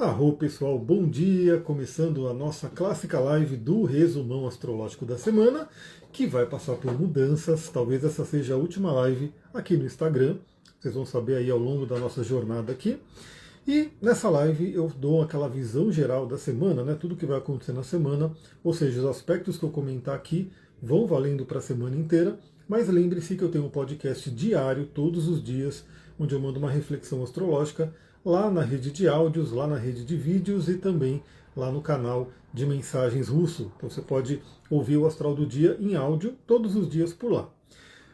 Arro pessoal, bom dia! Começando a nossa clássica live do resumão astrológico da semana, que vai passar por mudanças. Talvez essa seja a última live aqui no Instagram. Vocês vão saber aí ao longo da nossa jornada aqui. E nessa live eu dou aquela visão geral da semana, né? Tudo que vai acontecer na semana, ou seja, os aspectos que eu comentar aqui vão valendo para a semana inteira. Mas lembre-se que eu tenho um podcast diário, todos os dias, onde eu mando uma reflexão astrológica lá na rede de áudios, lá na rede de vídeos e também lá no canal de mensagens russo. Então você pode ouvir o Astral do Dia em áudio todos os dias por lá.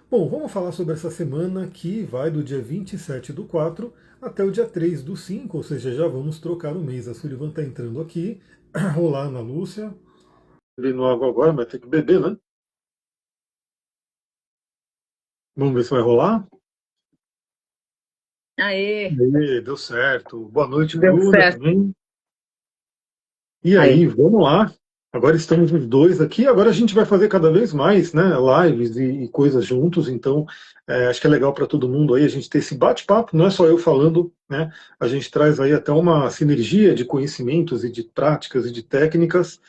Bom, vamos falar sobre essa semana que vai do dia 27/4 até o dia 3/5, ou seja, já vamos trocar o mês. A Sullivan está entrando aqui. Olá, Ana Lúcia. Bebendo água agora, mas tem que beber, né? Vamos ver se vai rolar. Aê, Aê, deu certo. Boa noite, deu Bruna, certo. também. E Aí. aí, vamos lá. Agora estamos os dois aqui. Agora a gente vai fazer cada vez mais, né, lives e coisas juntos. Então, acho que é legal para todo mundo aí a gente ter esse bate-papo. Não é só eu falando, né? A gente traz aí até uma sinergia de conhecimentos e de práticas e de técnicas.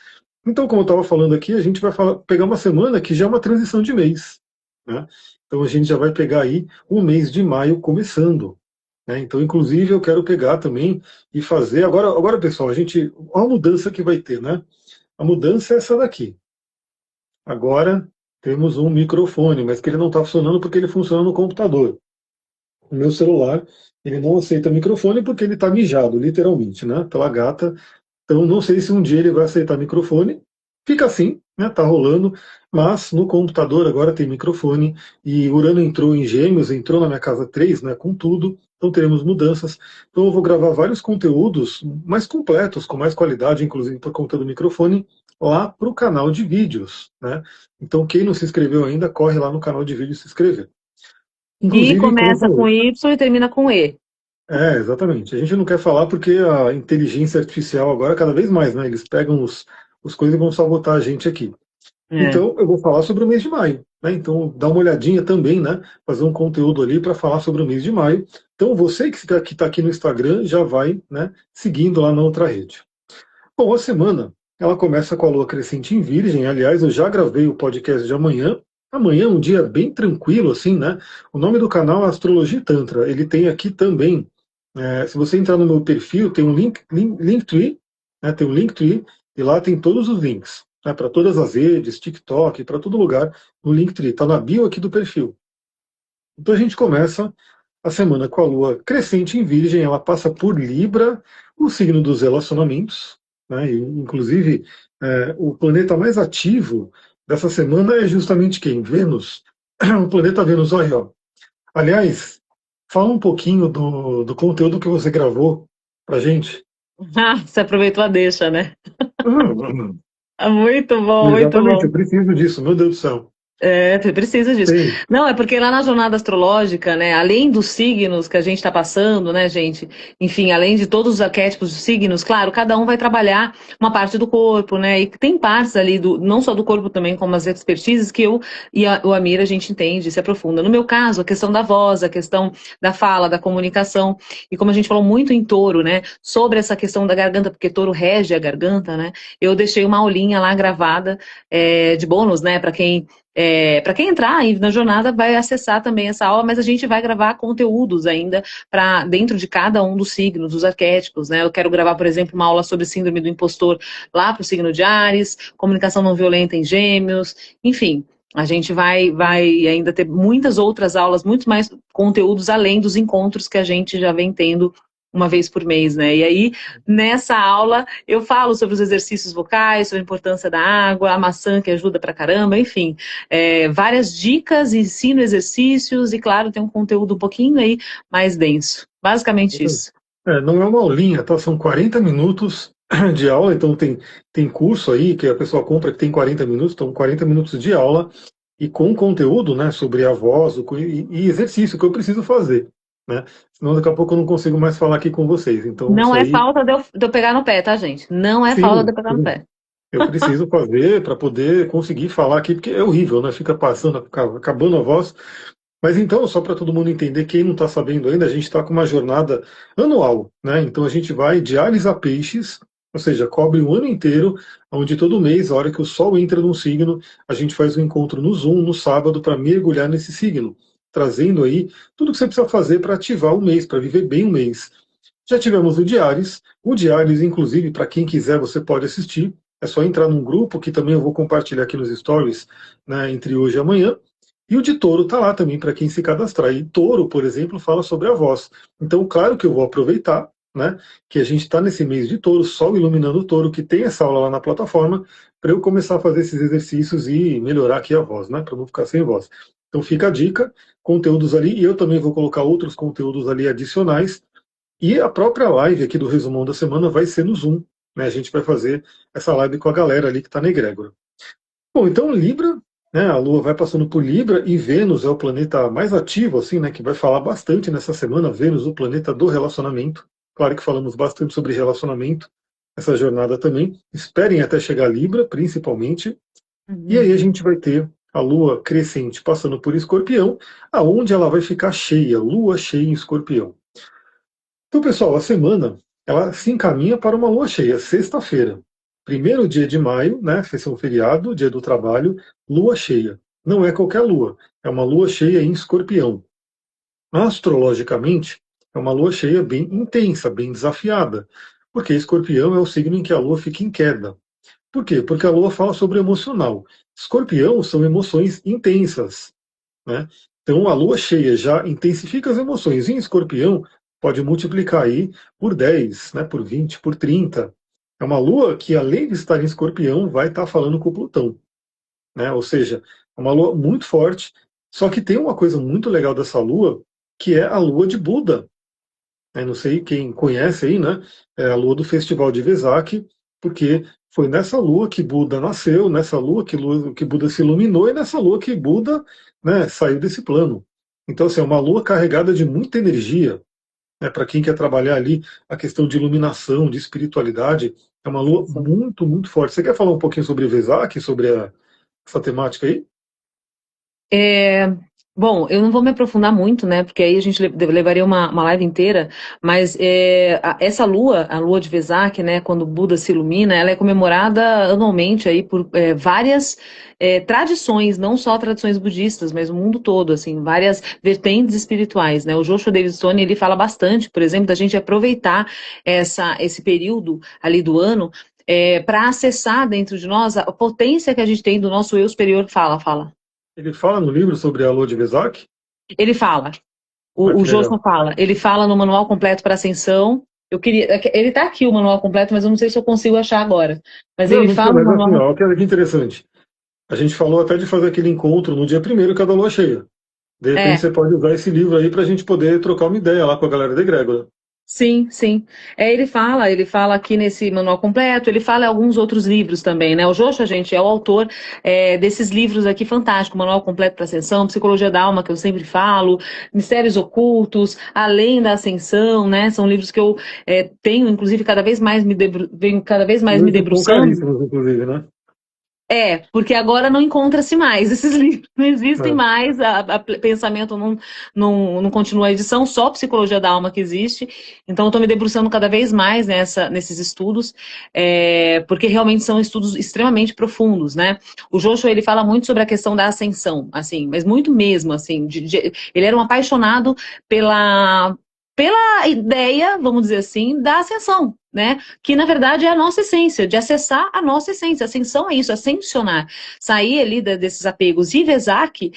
Então, como eu estava falando aqui, a gente vai pegar uma semana que já é uma transição de mês, né? Então a gente já vai pegar aí o mês de maio começando, né? Então, inclusive, eu quero pegar também e fazer. Agora, pessoal, olha a mudança que vai ter, né? A mudança é essa daqui. Agora temos um microfone, mas que ele não está funcionando porque ele funciona no computador. O meu celular, ele não aceita microfone porque ele está mijado, literalmente, né? Pela gata. Então, não sei se um dia ele vai aceitar microfone. Fica assim, né? Tá rolando, mas no computador agora tem microfone e Urano entrou em Gêmeos, entrou na minha casa 3, né? Com tudo. Então teremos mudanças. Então eu vou gravar vários conteúdos mais completos, com mais qualidade, inclusive por conta do microfone, lá para o canal de vídeos, né? Então quem não se inscreveu ainda, corre lá no canal de vídeos se inscrever. Que Inclusive, como eu começa com falei, Y e termina com E. exatamente. A gente não quer falar porque a inteligência artificial agora, cada vez mais, né? Eles pegam os coisas e vão sabotar a gente aqui. É. Então, eu vou falar sobre o mês de maio, né? Então, dá uma olhadinha também, né? Fazer um conteúdo ali para falar sobre o mês de maio. Então, você que está aqui no Instagram já vai, né? Seguindo lá na outra rede. Bom, a semana ela começa com a lua crescente em Virgem. Aliás, eu já gravei o podcast de amanhã. Amanhã é um dia bem tranquilo, assim, né? O nome do canal é Astrologia e Tantra. Ele tem aqui também. Se você entrar no meu perfil, tem um Linktree, né? Tem um Linktree e lá tem todos os links, né? Para todas as redes, TikTok, para todo lugar, no Linktree. Está na bio aqui do perfil. Então a gente começa a semana com a lua crescente em Virgem, ela passa por Libra, o signo dos relacionamentos, né? E, inclusive, o planeta mais ativo dessa semana é justamente quem? Vênus. O planeta Vênus, olha, ó. Aliás, fala um pouquinho do conteúdo que você gravou pra gente. Ah, você aproveitou a deixa, né? Hum, Ah, muito bom, muito Exatamente, eu bom. preciso disso, meu Deus do céu. É, você precisa disso. Tem. Não, é porque lá na jornada astrológica, né, além dos signos que a gente está passando, né, gente, enfim, além de todos os arquétipos dos signos, claro, cada um vai trabalhar uma parte do corpo, né, e tem partes ali, não só do corpo também, como as expertises que eu e o Amir a gente entende, se aprofunda. No meu caso, a questão da voz, a questão da fala, da comunicação, e como a gente falou muito em touro, né, sobre essa questão da garganta, porque touro rege a garganta, né, eu deixei uma aulinha lá gravada, de bônus, né, para quem entrar aí na jornada vai acessar também essa aula, mas a gente vai gravar conteúdos ainda para dentro de cada um dos signos, dos arquétipos, né? Eu quero gravar, por exemplo, uma aula sobre síndrome do impostor lá para o signo de Áries, comunicação não violenta em Gêmeos, enfim. A gente vai ainda ter muitas outras aulas, muito mais conteúdos além dos encontros que a gente já vem tendo uma vez por mês, né? E aí, nessa aula, eu falo sobre os exercícios vocais, sobre a importância da água, a maçã que ajuda pra caramba, enfim, várias dicas, ensino exercícios e, claro, tem um conteúdo um pouquinho aí mais denso. Basicamente isso. Não é uma aulinha, tá? São 40 minutos de aula, então tem curso aí que a pessoa compra que tem 40 minutos, então 40 minutos de aula e com conteúdo, né, sobre a voz e exercício que eu preciso fazer, né? Senão daqui a pouco eu não consigo mais falar aqui com vocês. Então Não isso é aí, falta de eu pegar no pé, tá, gente? Não é falta de sim, eu pegar no sim, pé. eu preciso fazer para poder conseguir falar aqui, porque é horrível, né? Fica passando, acabando a voz. Mas então, só para todo mundo entender, quem não está sabendo ainda, a gente está com uma jornada anual, né? Então a gente vai de Ares a Peixes, ou seja, cobre o ano inteiro, onde todo mês, a hora que o Sol entra num signo, a gente faz um encontro no Zoom, no sábado, para mergulhar nesse signo, trazendo aí tudo que você precisa fazer para ativar o mês, para viver bem o mês. Já tivemos o Diários, inclusive, para quem quiser, você pode assistir. É só entrar num grupo que também eu vou compartilhar aqui nos stories, né, entre hoje e amanhã. E o de touro está lá também para quem se cadastrar. E touro, por exemplo, fala sobre a voz. Então, claro que eu vou aproveitar, né, que a gente está nesse mês de touro, Sol iluminando o touro, que tem essa aula lá na plataforma, para eu começar a fazer esses exercícios e melhorar aqui a voz, né, para não ficar sem voz. Então fica a dica, conteúdos ali, e eu também vou colocar outros conteúdos ali adicionais. E a própria live aqui do Resumão da Semana vai ser no Zoom, né, a gente vai fazer essa live com a galera ali que está na egrégora. Bom, então Libra, né, a Lua vai passando por Libra e Vênus é o planeta mais ativo, assim, né, que vai falar bastante nessa semana. Vênus, o planeta do relacionamento. Claro que falamos bastante sobre relacionamento essa jornada também. Esperem até chegar a Libra, principalmente. E aí a gente vai ter a Lua crescente passando por Escorpião, aonde ela vai ficar cheia, Lua cheia em Escorpião. Então, pessoal, a semana ela se encaminha para uma lua cheia, sexta-feira. Primeiro dia de maio, né? Vai ser um feriado, dia do trabalho, lua cheia. Não é qualquer lua, é uma lua cheia em Escorpião. Astrologicamente, é uma lua cheia bem intensa, bem desafiada, porque Escorpião é o signo em que a lua fica em queda. Por quê? Porque a lua fala sobre o emocional. Escorpião são emoções intensas, né? Então a lua cheia já intensifica as emoções. Em Escorpião, pode multiplicar aí por 10, né, por 20, por 30. É uma lua que, além de estar em Escorpião, vai estar falando com Plutão, né? Ou seja, é uma lua muito forte. Só que tem uma coisa muito legal dessa lua, que é a lua de Buda. Não sei quem conhece aí, né? É a lua do Festival de Vesak, porque foi nessa lua que Buda nasceu, nessa lua que Buda se iluminou e nessa lua que Buda, né, saiu desse plano. Então, assim, é uma lua carregada de muita energia, né, para quem quer trabalhar ali a questão de iluminação, de espiritualidade. É uma lua muito, muito forte. Você quer falar um pouquinho sobre Vesak, sobre essa temática aí? É, bom, eu não vou me aprofundar muito, né? Porque aí a gente levaria uma live inteira, mas essa lua, a lua de Vesak, né? Quando o Buda se ilumina, ela é comemorada anualmente aí por várias tradições, não só tradições budistas, mas o mundo todo, assim, várias vertentes espirituais, né? O Joshua David Stone, ele fala bastante, por exemplo, da gente aproveitar esse período ali do ano para acessar dentro de nós a potência que a gente tem do nosso eu superior. Fala. Ele fala no livro sobre a lua de Vesak? Ele fala, Ah, o que Josman legal. fala, ele fala no Manual Completo para Ascensão. Eu queria, ele tá aqui o manual completo, mas eu não sei se eu consigo achar agora. Mas Não, ele não precisa, fala no mas assim, manual. ó, olha que interessante. A gente falou até de fazer aquele encontro no dia primeiro que é da lua cheia. De repente É, você pode usar esse livro aí para a gente poder trocar uma ideia lá com a galera da egrégora. sim. Ele fala aqui nesse manual completo, ele fala em alguns outros livros também, né? O Joshua, gente, é o autor desses livros aqui fantásticos, Manual Completo para Ascensão, Psicologia da Alma, que eu sempre falo, Mistérios Ocultos, Além da Ascensão, né? São livros que eu tenho, inclusive, venho cada vez mais me Livros são debruçando. caríssimos, inclusive, né? Porque agora não encontra-se mais esses livros, não existem É. mais, pensamento não continua a edição, só Psicologia da Alma que existe, então eu estou me debruçando cada vez mais nesses estudos, porque realmente são estudos extremamente profundos, né? O Joshua, ele fala muito sobre a questão da ascensão, assim, mas muito mesmo, assim, ele era um apaixonado pela ideia, vamos dizer assim, da ascensão, né? Que na verdade é a nossa essência, de acessar a nossa essência. Ascensão é isso, ascensionar, sair ali desses apegos. E Vesak,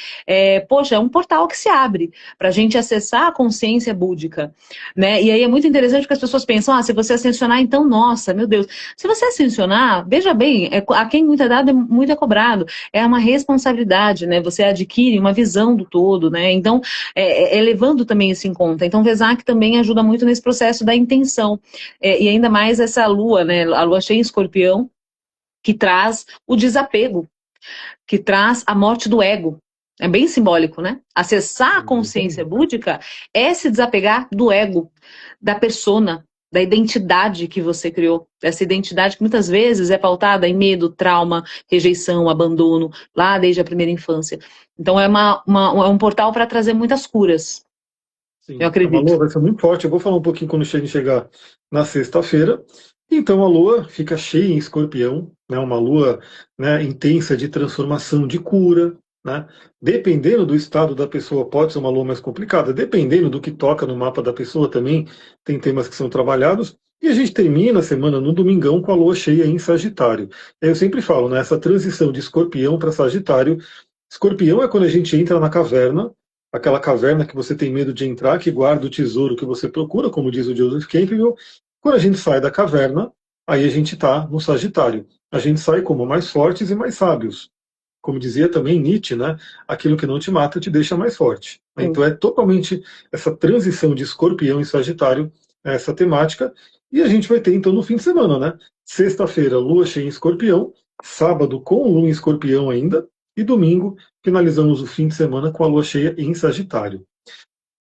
poxa, é um portal que se abre para a gente acessar a consciência búdica, né? E aí é muito interessante porque as pessoas pensam, se você ascensionar, então, nossa, meu Deus. Se você ascensionar, veja bem, a quem muito é dado, muito é cobrado. É uma responsabilidade, né? Você adquire uma visão do todo, né? Então, levando também isso em conta. Então, Vesak também ajuda muito nesse processo da intenção. E ainda mais essa lua, né? A lua cheia em Escorpião, que traz o desapego, que traz a morte do ego. É bem simbólico, né? Acessar a consciência búdica é se desapegar do ego, da persona, da identidade que você criou, essa identidade que muitas vezes é pautada em medo, trauma, rejeição, abandono, lá desde a primeira infância. Então é é um portal para trazer muitas curas, eu Sim, a acredito. Lua vai ser muito forte. Eu vou falar um pouquinho quando chegar na sexta-feira. Então a Lua fica cheia em Escorpião, né, uma Lua, né, intensa de transformação, de cura. Né? Dependendo do estado da pessoa, pode ser uma Lua mais complicada. Dependendo do que toca no mapa da pessoa também, tem temas que são trabalhados. E a gente termina a semana no domingão com a Lua cheia em Sagitário. Eu sempre falo, né, essa transição de Escorpião para Sagitário. Escorpião é quando a gente entra na caverna, aquela caverna que você tem medo de entrar, que guarda o tesouro que você procura, como diz o Joseph Campbell. Quando a gente sai da caverna, aí a gente está no Sagitário. A gente sai como mais fortes e mais sábios. Como dizia também Nietzsche, né? Aquilo que não te mata te deixa mais forte. Sim. Então é totalmente essa transição de Escorpião e Sagitário, essa temática. E a gente vai ter então no fim de semana, né? Sexta-feira, Lua cheia em Escorpião, sábado com Lua em Escorpião ainda, e domingo finalizamos o fim de semana com a Lua cheia em Sagitário.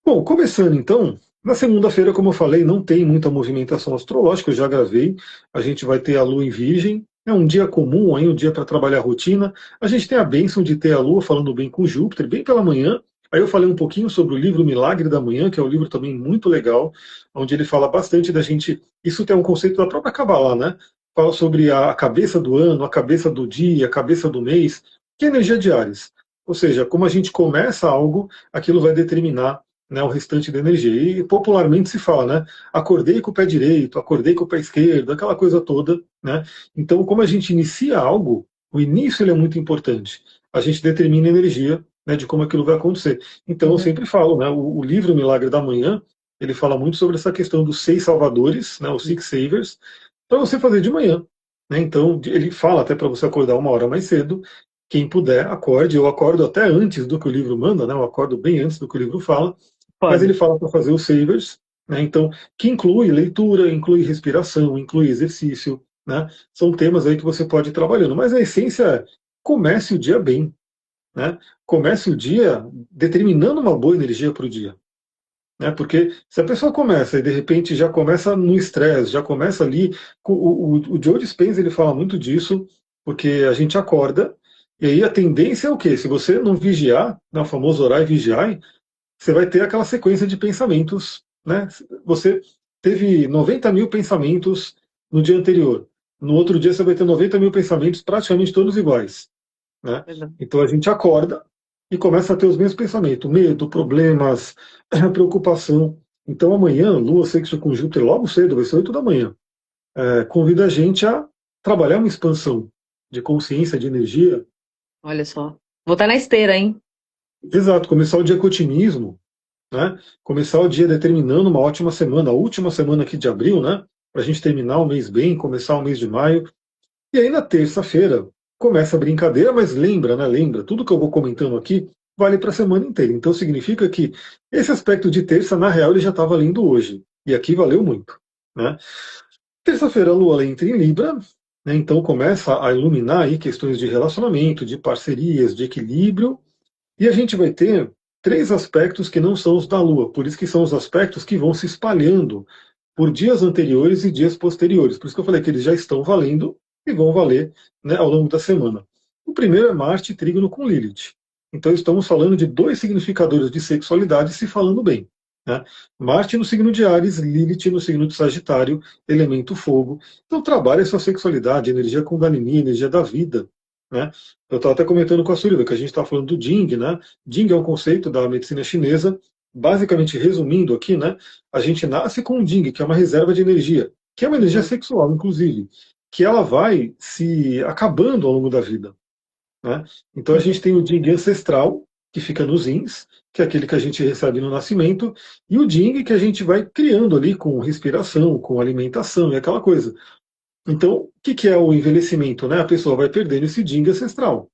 Bom, começando então, na segunda-feira, como eu falei, não tem muita movimentação astrológica, eu já gravei. A gente vai ter a Lua em Virgem, é um dia comum aí, um dia para trabalhar a rotina. A gente tem a bênção de ter a Lua falando bem com Júpiter, bem pela manhã. Aí eu falei um pouquinho sobre o livro Milagre da Manhã, que é um livro também muito legal, onde ele fala bastante da gente. Isso tem um conceito da própria Kabbalah, né? Fala sobre a cabeça do ano, a cabeça do dia, a cabeça do mês, que é energia de Áries. Ou seja, como a gente começa algo, aquilo vai determinar, né, o restante da energia. E popularmente se fala, né? Acordei com o pé direito, acordei com o pé esquerdo, aquela coisa toda, né? Então, como a gente inicia algo, o início ele é muito importante. A gente determina a energia, né, de como aquilo vai acontecer. Então, eu Uhum. sempre falo, né? O livro Milagre da Manhã, ele fala muito sobre essa questão dos 6 salvadores, né, os 6 savers, para você fazer de manhã. Né? Então, ele fala até para você acordar 1 hora mais cedo. Quem puder, acorde. Eu acordo até antes do que o livro manda, né? Eu acordo bem antes do que o livro fala, mas Pode. ele fala para fazer os savers, né? Então, que inclui leitura, inclui respiração, inclui exercício, né? São temas aí que você pode ir trabalhando, mas a essência é comece o dia bem, né? Comece o dia determinando uma boa energia para o dia. Né? Porque se a pessoa começa e de repente já começa no estresse, já começa ali. O Joe Dispenza ele fala muito disso, porque a gente acorda, e aí a tendência é o quê? Se você não vigiar, né, o famoso orar e vigiar, você vai ter aquela sequência de pensamentos. Né? Você teve 90 mil pensamentos no dia anterior. No outro dia você vai ter 90 mil pensamentos praticamente todos iguais. Né? Então a gente acorda e começa a ter os mesmos pensamentos, medo, problemas, preocupação. Então amanhã, Lua sexto com Júpiter, logo cedo, vai ser 8 da manhã, convida a gente a trabalhar uma expansão de consciência, de energia. Olha só. Vou estar na esteira, hein? Exato, começar o dia com otimismo, né? Começar o dia determinando uma ótima semana, a última semana aqui de abril, né? Para a gente terminar o mês bem, começar o mês de maio. E aí na terça-feira começa a brincadeira, mas lembra, né? Lembra, tudo que eu vou comentando aqui vale para a semana inteira. Então significa que esse aspecto de terça, na real, ele já está valendo hoje. E aqui valeu muito. Né? Terça-feira a Lua entra em Libra, né? Então começa a iluminar aí questões de relacionamento, de parcerias, de equilíbrio. E a gente vai ter 3 aspectos que não são os da Lua, por isso que são os aspectos que vão se espalhando por dias anteriores e dias posteriores. Por isso que eu falei que eles já estão valendo e vão valer, né, ao longo da semana. O primeiro é Marte trígono com Lilith. Então estamos falando de 2 significadores de sexualidade se falando bem. Né? Marte no signo de Áries, Lilith no signo de Sagitário, elemento fogo. Então trabalha a sua sexualidade, energia Kundalini, energia da vida. Né? Eu estava até comentando com a Surya que a gente está falando do Jing. Né? Jing é um conceito da medicina chinesa. Basicamente, resumindo aqui, né, a gente nasce com um Jing, que é uma reserva de energia, que é uma energia Uhum. sexual, inclusive, que ela vai se acabando ao longo da vida. Né? Então a Uhum. gente tem o Jing ancestral, que fica nos rins, que é aquele que a gente recebe no nascimento, e o Jing que a gente vai criando ali com respiração, com alimentação e aquela coisa. Então, o que é o envelhecimento? Né? A pessoa vai perdendo esse Jing ancestral.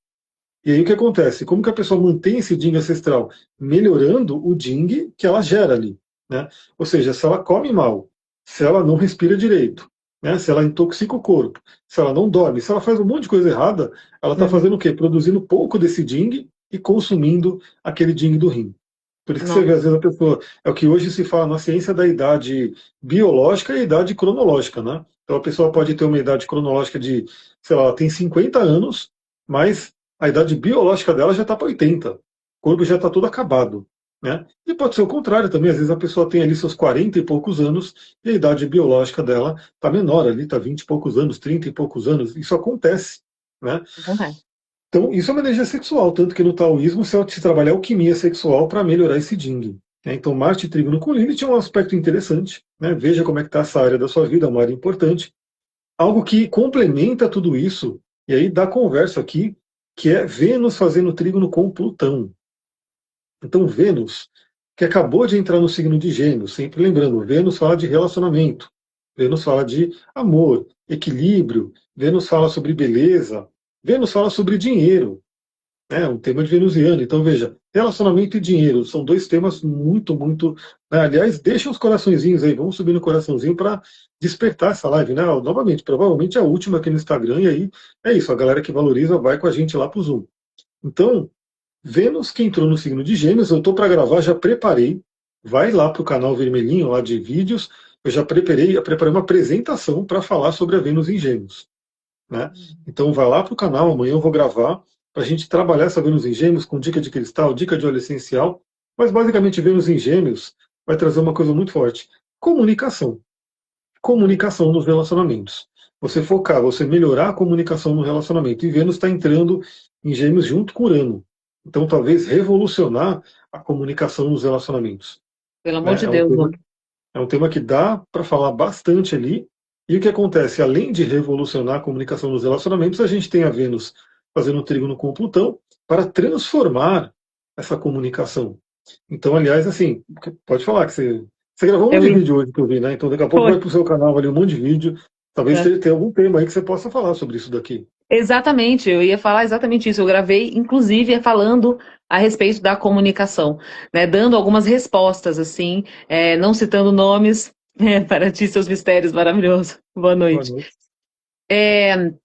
E aí o que acontece? Como que a pessoa mantém esse Jing ancestral? Melhorando o Jing que ela gera ali. Né? Ou seja, se ela come mal, se ela não respira direito, né? Se ela intoxica o corpo, se ela não dorme, se ela faz um monte de coisa errada, ela está Uhum. fazendo o quê? Produzindo pouco desse Jing e consumindo aquele Jing do rim. Por isso que você Não. vê, às vezes, a pessoa. É o que hoje se fala na ciência da idade biológica e idade cronológica, né? Então a pessoa pode ter uma idade cronológica de, sei lá, ela tem 50 anos, mas a idade biológica dela já está para 80. O corpo já está todo acabado. Né? E pode ser o contrário também, às vezes a pessoa tem ali seus 40 e poucos anos e a idade biológica dela está menor ali, está 20 e poucos anos, 30 e poucos anos. Isso acontece. Né? Acontece. Então, isso é uma energia sexual, tanto que no taoísmo se trabalha a alquimia sexual para melhorar esse Jing. Né? Então, Marte Trígono com Lilith é um aspecto interessante. Né? Veja como é que está essa área da sua vida, uma área importante. Algo que complementa tudo isso, e aí dá conversa aqui, que é Vênus fazendo trígono com Plutão. Então, Vênus, que acabou de entrar no signo de Gêmeos, sempre lembrando, Vênus fala de relacionamento, Vênus fala de amor, equilíbrio, Vênus fala sobre beleza, Vênus fala sobre dinheiro, né, um tema de venusiano. Então, veja, relacionamento e dinheiro são dois temas muito, muito. Né, aliás, deixa os coraçõezinhos aí, vamos subir no coraçãozinho para despertar essa live, né? Novamente, provavelmente é a última aqui no Instagram, e aí é isso, a galera que valoriza vai com a gente lá pro Zoom. Então, Vênus que entrou no signo de Gêmeos, eu estou para gravar, já preparei. Vai lá para o canal vermelhinho lá de vídeos. Eu já preparei uma apresentação para falar sobre a Vênus em Gêmeos. Né? Então vai lá para o canal, amanhã eu vou gravar para a gente trabalhar essa Vênus em Gêmeos com dica de cristal, dica de óleo essencial. Mas basicamente Vênus em Gêmeos vai trazer uma coisa muito forte: comunicação. Comunicação nos relacionamentos. Você focar, você melhorar a comunicação no relacionamento. E Vênus está entrando em Gêmeos junto com Urano. Então, talvez revolucionar a comunicação nos relacionamentos. Pelo amor Né? de Deus, mano. É um tema que dá para falar bastante ali. E o que acontece? Além de revolucionar a comunicação nos relacionamentos, a gente tem a Vênus fazendo um trígono com Plutão para transformar essa comunicação. Então, aliás, assim, pode falar que você gravou um monte Eu de ia. vídeo hoje que eu vi, né? Então, daqui a pouco Foi. vai para o seu canal ali um monte de vídeo. Talvez É. tenha algum tema aí que você possa falar sobre isso daqui. Exatamente, eu ia falar exatamente isso. Eu gravei, inclusive, falando a respeito da comunicação, né, dando algumas respostas, assim, não citando nomes, para ti, seus mistérios maravilhosos. Boa Boa noite. noite.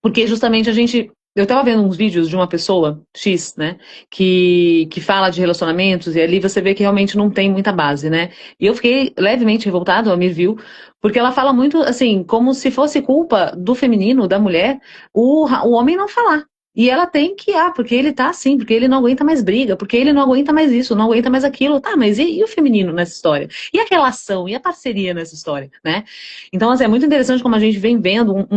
Porque justamente a gente. Eu estava vendo uns vídeos de uma pessoa, X, né, que fala de relacionamentos, e ali você vê que realmente não tem muita base, né? E eu fiquei levemente revoltado, a Mir viu, porque ela fala muito, assim, como se fosse culpa do feminino, da mulher, o homem não falar. E ela tem que, porque ele tá assim, porque ele não aguenta mais briga, porque ele não aguenta mais isso, não aguenta mais aquilo. Tá, mas e o feminino nessa história? E a relação, e a parceria nessa história, né? Então, assim, é muito interessante como a gente vem vendo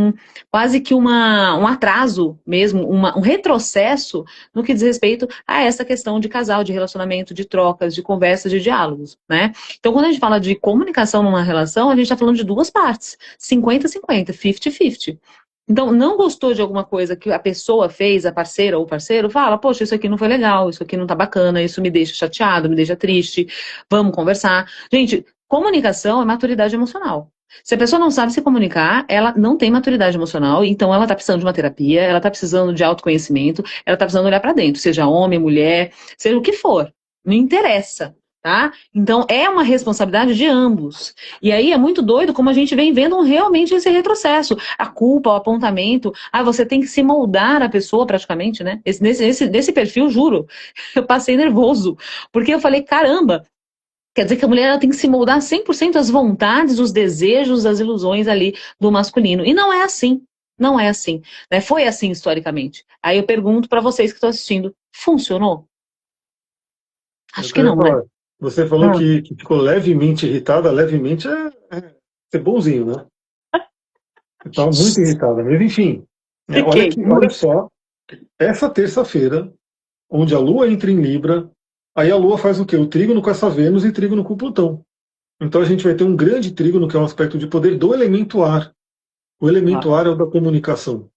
quase que um atraso mesmo, um retrocesso no que diz respeito a essa questão de casal, de relacionamento, de trocas, de conversas, de diálogos, né? Então, quando a gente fala de comunicação numa relação, a gente está falando de duas partes, 50-50, 50-50. Então, não gostou de alguma coisa que a pessoa fez, a parceira ou o parceiro, fala, poxa, isso aqui não foi legal, isso aqui não tá bacana, isso me deixa chateado, me deixa triste, vamos conversar. Gente, comunicação é maturidade emocional. Se a pessoa não sabe se comunicar, ela não tem maturidade emocional, então ela está precisando de uma terapia, ela está precisando de autoconhecimento, ela está precisando olhar para dentro, seja homem, mulher, seja o que for, não interessa, tá? Então é uma responsabilidade de ambos. E aí é muito doido como a gente vem vendo realmente esse retrocesso, a culpa, o apontamento, você tem que se moldar a pessoa praticamente, né? Nesse perfil, juro, eu passei nervoso, porque eu falei, caramba, quer dizer que a mulher ela tem que se moldar 100% às vontades, os desejos, as ilusões ali do masculino. E não é assim. Não é assim. Né? Foi assim historicamente. Aí eu pergunto para vocês que estão assistindo: funcionou? Eu Acho que queria não, né? falar. Você falou Ah, que ficou levemente irritada, levemente é ser bonzinho, né? Você estava muito irritada, mas enfim. Olha fiquei. aqui, olha só, essa terça-feira, onde a Lua entra em Libra, aí a Lua faz o quê? O trígono com essa Vênus e trígono com Plutão. Então a gente vai ter um grande trígono, que é um aspecto de poder do elemento ar. O Ah, elemento ar é o da comunicação.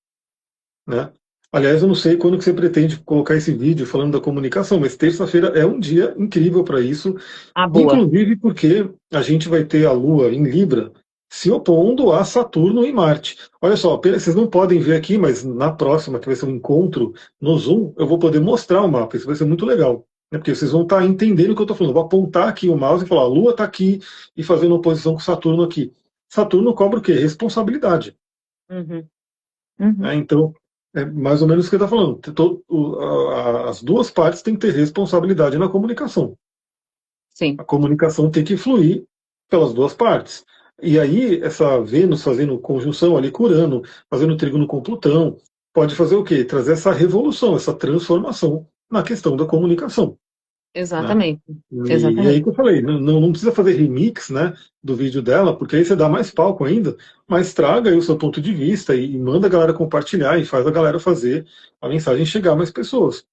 Né? Aliás, eu não sei quando que você pretende colocar esse vídeo falando da comunicação, mas terça-feira é um dia incrível para isso, boa. inclusive porque a gente vai ter a Lua em Libra se opondo a Saturno e Marte. Olha só, vocês não podem ver aqui, mas na próxima, que vai ser um encontro no Zoom, eu vou poder mostrar o mapa. Isso vai ser muito legal. Né? Porque vocês vão estar entendendo o que eu estou falando. Eu vou apontar aqui o mouse e falar: a Lua está aqui e fazendo oposição com Saturno aqui. Saturno cobra o quê? Responsabilidade. Uhum, uhum. Né? Então, é mais ou menos o que você está falando. As duas partes têm que ter responsabilidade na comunicação. Sim. A comunicação tem que fluir pelas duas partes. E aí, essa Vênus fazendo conjunção ali com Urano, fazendo trígono com Plutão, pode fazer o quê? Trazer essa revolução, essa transformação na questão da comunicação, né? Exatamente. E aí Exatamente. que eu falei, não precisa fazer remix, né, do vídeo dela, porque aí você dá mais palco ainda, mas traga aí o seu ponto de vista e manda a galera compartilhar e faz a galera fazer a mensagem chegar a mais pessoas.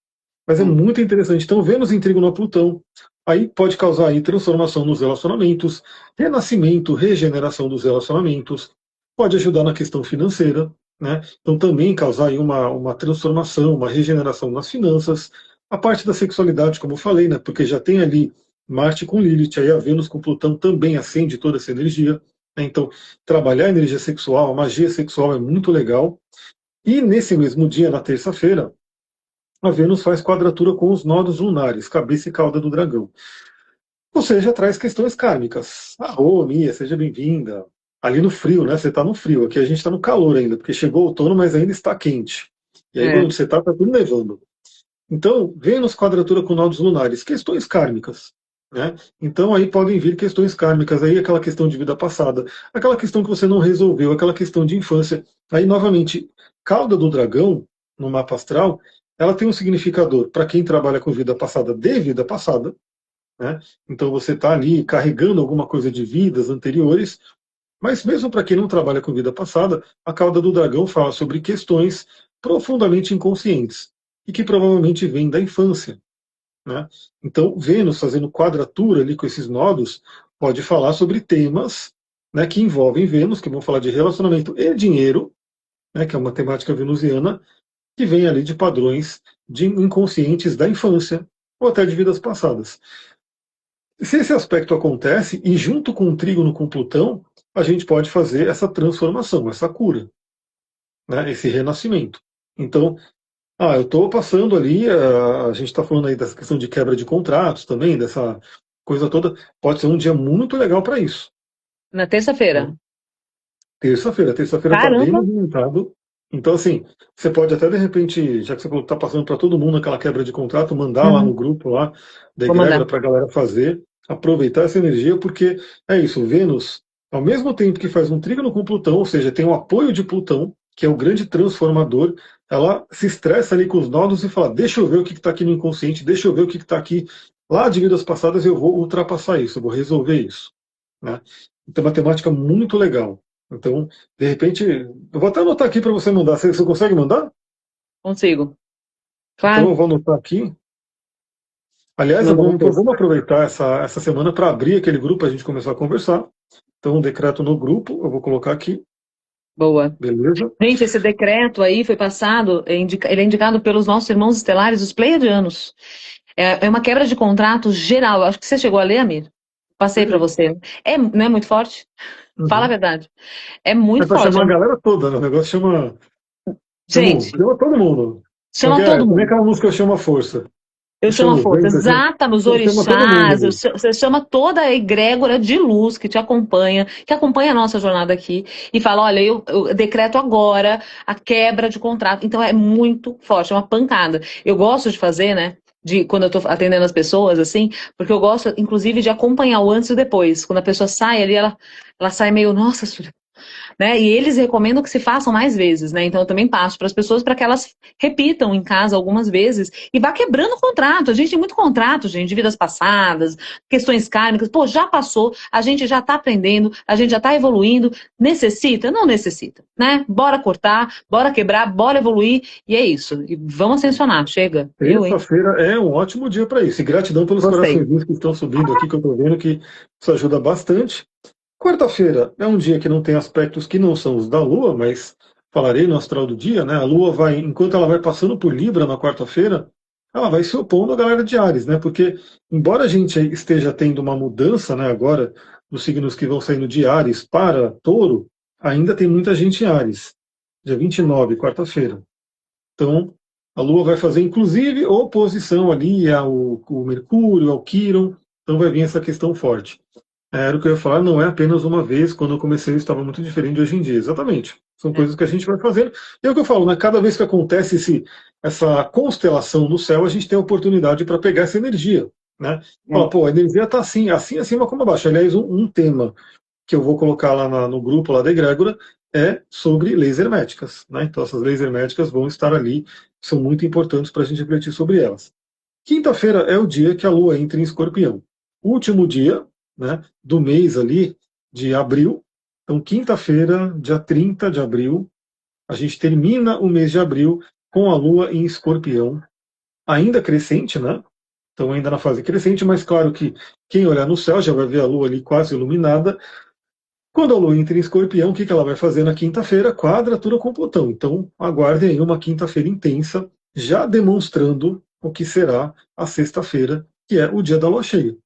Mas é Hum. muito interessante. Então, Vênus em trígono a Plutão, aí pode causar aí transformação nos relacionamentos, renascimento, regeneração dos relacionamentos, pode ajudar na questão financeira, né? Então, também causar aí uma transformação, uma regeneração nas finanças. A parte da sexualidade, como eu falei, né? Porque já tem ali Marte com Lilith, aí a Vênus com Plutão também acende toda essa energia, né? Então, trabalhar a energia sexual, a magia sexual é muito legal. E nesse mesmo dia, na terça-feira, a Vênus faz quadratura com os nodos lunares, cabeça e cauda do dragão. Ou seja, traz questões kármicas. Arô, Mia, seja bem-vinda. Ali no frio, né? Você está no frio. Aqui a gente está no calor ainda, porque chegou o outono, mas ainda está quente. E aí, É. onde você está, está tudo nevando. Então, Vênus quadratura com nodos lunares, questões kármicas. Né? Então aí podem vir questões kármicas, aí aquela questão de vida passada, aquela questão que você não resolveu, aquela questão de infância. Aí, novamente, cauda do dragão, no mapa astral, ela tem um significador para quem trabalha com vida passada de vida passada. Né? Então você está ali carregando alguma coisa de vidas anteriores, mas mesmo para quem não trabalha com vida passada, a cauda do dragão fala sobre questões profundamente inconscientes e que provavelmente vêm da infância. Né? Então, Vênus fazendo quadratura ali com esses nodos pode falar sobre temas, né, que envolvem Vênus, que vão falar de relacionamento e dinheiro, né, que é uma temática venusiana, que vem ali de padrões de inconscientes da infância ou até de vidas passadas. Se esse aspecto acontece, e junto com o trígono com Plutão, a gente pode fazer essa transformação, essa cura, né, esse renascimento. Então, eu estou passando ali, a gente está falando aí dessa questão de quebra de contratos também, dessa coisa toda, pode ser um dia muito legal para isso. Na terça-feira. Né? Terça-feira está bem Caramba! movimentado. Então, assim, você pode até de repente, já que você está passando para todo mundo aquela quebra de contrato, mandar lá no Uhum. grupo lá da Vou mandar. egrégora para a galera fazer, aproveitar essa energia, porque é isso, Vênus, ao mesmo tempo que faz um trígono com Plutão, ou seja, tem o apoio de Plutão, que é o grande transformador, ela se estressa ali com os nodos e fala: deixa eu ver o que está aqui no inconsciente, deixa eu ver o que está aqui lá de vidas passadas, eu vou ultrapassar isso, eu vou resolver isso. Né? Então, é uma temática muito legal. Então, de repente, eu vou até anotar aqui para você mandar. Você consegue mandar? Consigo. Então, eu Claro. vou anotar aqui. Aliás, Manda na vamos terça. aproveitar essa semana para abrir aquele grupo, a gente começar a conversar. Então, um decreto no grupo, eu vou colocar aqui, Boa. beleza? Gente, esse decreto aí foi passado, ele é indicado pelos nossos irmãos estelares, os pleiadianos. É uma quebra de contrato geral. Acho que você chegou a ler, Amir. Passei para Peguei. você. Não é muito forte? Fala a Uhum. verdade. É É muito para forte. chamar a galera toda, né? O negócio Gente, chama todo mundo. Como chama todo que nem mundo. aquela música Chama a Força. Eu Eu chamo chamo a os força ventos, exata nos chama todo orixás, mundo. você chama toda a egrégora de luz que te acompanha, que acompanha a nossa jornada aqui, e fala: olha, eu decreto agora a quebra de contrato. Então é muito forte, é uma pancada. Eu gosto de fazer, né? Quando eu tô atendendo as pessoas, assim, porque eu gosto, inclusive, de acompanhar o antes e o depois. Quando a pessoa sai ali, ela sai meio, nossa, né? E eles recomendam que se façam mais vezes, né? Então eu também passo para as pessoas para que elas repitam em casa algumas vezes e vá quebrando o contrato. A gente tem muito contrato, gente, de vidas passadas, questões kármicas. Pô, já passou, a gente já está aprendendo, a gente já está evoluindo. Necessita? Não necessita, né? Bora cortar, bora quebrar, bora evoluir e é isso. E vamos ascensionar, chega. Eu, hein? Terça-feira é um ótimo dia para isso. E gratidão pelos Gostei. coraçõezinhos que estão subindo aqui, que eu estou vendo que isso ajuda bastante. Quarta-feira é um dia que não tem aspectos que não são os da Lua, mas falarei no astral do dia, né? A Lua vai, enquanto ela vai passando por Libra na quarta-feira, ela vai se opondo à galera de Áries, né? Porque, embora a gente esteja tendo uma mudança, né, agora, dos signos que vão saindo de Áries para Touro, ainda tem muita gente em Áries. Dia 29, quarta-feira. Então, a Lua vai fazer, inclusive, oposição ali ao Mercúrio, ao Quirón, então vai vir essa questão forte. Era o que eu ia falar, não é apenas uma vez, quando eu comecei estava muito diferente de hoje em dia. Exatamente. São É. coisas que a gente vai fazendo. E é o que eu falo, né? Cada vez que acontece essa constelação no céu, a gente tem a oportunidade para pegar essa energia. né? É. Fala, pô, a energia está assim, assim acima como abaixo. Aliás, um tema que eu vou colocar lá no grupo lá da Egrégora é sobre leis herméticas, né? Então essas leis herméticas vão estar ali, são muito importantes para a gente refletir sobre elas. Quinta-feira é o dia que a Lua entra em Escorpião. Último dia, né, do mês ali de abril. Então, quinta-feira, dia 30 de abril, a gente termina o mês de abril com a Lua em Escorpião, ainda crescente, né? Então, ainda na fase crescente, mas claro que quem olhar no céu já vai ver a Lua ali quase iluminada. Quando a Lua entra em Escorpião, o que ela vai fazer na quinta-feira? Quadratura com Plutão. Então, aguardem aí uma quinta-feira intensa, já demonstrando o que será a sexta-feira, que é o dia da Lua cheia,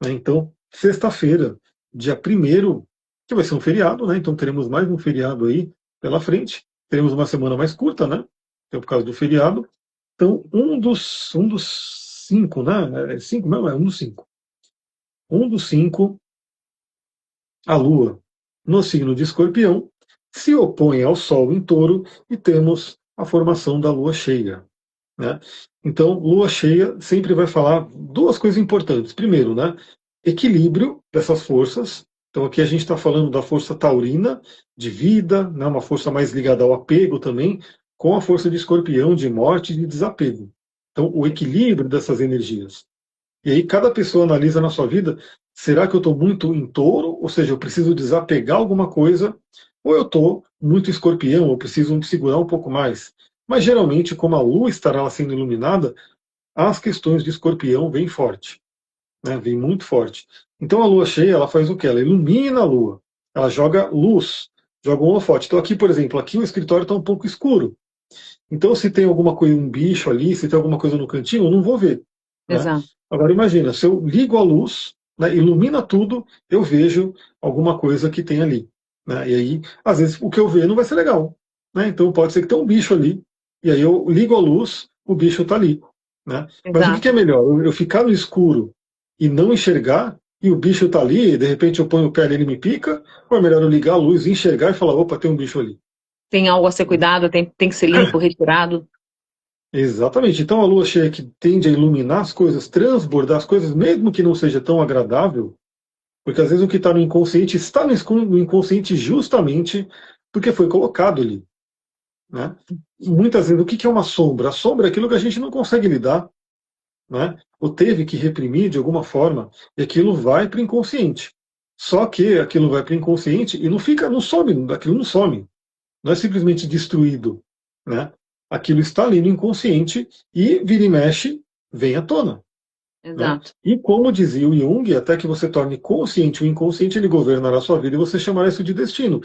né? Então, sexta-feira, dia primeiro, que vai ser um feriado, né? Então teremos mais um feriado aí pela frente. Teremos uma semana mais curta, né? Então, por causa do feriado. Então, um dos cinco, né? É cinco mesmo? É um dos cinco. Um dos cinco, a Lua, no signo de Escorpião, se opõe ao Sol em Touro e temos a formação da Lua cheia, né? Então, Lua cheia sempre vai falar duas coisas importantes. Primeiro, né? Equilíbrio dessas forças. Então, aqui a gente está falando da força taurina, de vida, né? Uma força mais ligada ao apego também, com a força de Escorpião, de morte e de desapego. Então, o equilíbrio dessas energias. E aí cada pessoa analisa na sua vida, será que eu estou muito em touro, ou seja, eu preciso desapegar alguma coisa, ou eu estou muito escorpião, eu preciso segurar um pouco mais. Mas geralmente, como a lua estará lá sendo iluminada, as questões de escorpião vêm forte, né? Vem muito forte. Então a lua cheia, ela faz o quê? Ela ilumina a lua, ela joga luz, joga um holofote. Então aqui, por exemplo, aqui o escritório está um pouco escuro. Então se tem alguma coisa, um bicho ali, se tem alguma coisa no cantinho, eu não vou ver, né? Exato. Agora imagina, se eu ligo a luz, né, ilumina tudo, eu vejo alguma coisa que tem ali, né? E aí, às vezes, o que eu ver não vai ser legal, né? Então pode ser que tenha um bicho ali, e aí eu ligo a luz, o bicho está ali, né? Mas o que é Exato. melhor? Eu ficar no escuro e não enxergar, e o bicho está ali, e de repente eu ponho o pé ali e ele me pica, ou é melhor eu ligar a luz, enxergar e falar, opa, tem um bicho ali? Tem algo a ser cuidado, tem que ser limpo, retirado. Exatamente. Então a lua cheia que tende a iluminar as coisas, transbordar as coisas, mesmo que não seja tão agradável, porque às vezes o que está no inconsciente está no inconsciente justamente porque foi colocado ali, né? Muitas vezes, o que é uma sombra? A sombra é aquilo que a gente não consegue lidar, né? Ou teve que reprimir de alguma forma, e aquilo vai para o inconsciente. Só que aquilo vai para o inconsciente e não fica, não some, aquilo não some. Não é simplesmente destruído, né? Aquilo está ali no inconsciente e vira e mexe, vem à tona, né? Exato. E como dizia o Jung, até que você torne consciente o inconsciente, ele governará a sua vida e você chamará isso de destino.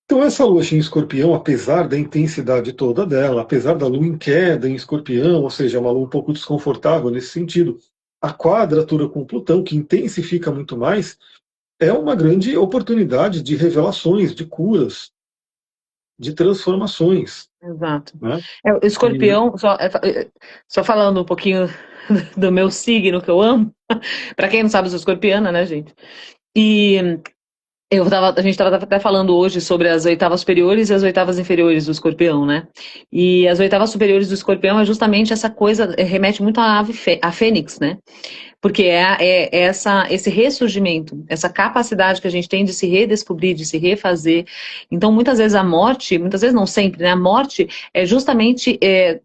Então essa lua cheia em escorpião, apesar da intensidade toda dela, apesar da lua em queda em escorpião, ou seja, uma lua um pouco desconfortável nesse sentido, a quadratura com Plutão, que intensifica muito mais, é uma grande oportunidade de revelações, de curas, de transformações, Exato. né? O E escorpião, só falando um pouquinho do meu signo que eu amo, para quem não sabe, eu sou escorpiana, né, gente? E a gente estava até falando hoje sobre as oitavas superiores e as oitavas inferiores do escorpião, né? E as oitavas superiores do escorpião é justamente essa coisa, remete muito à ave, à fênix, né? Porque esse ressurgimento, essa capacidade que a gente tem de se redescobrir, de se refazer. Então, muitas vezes a morte, muitas vezes não sempre, né? A morte é justamente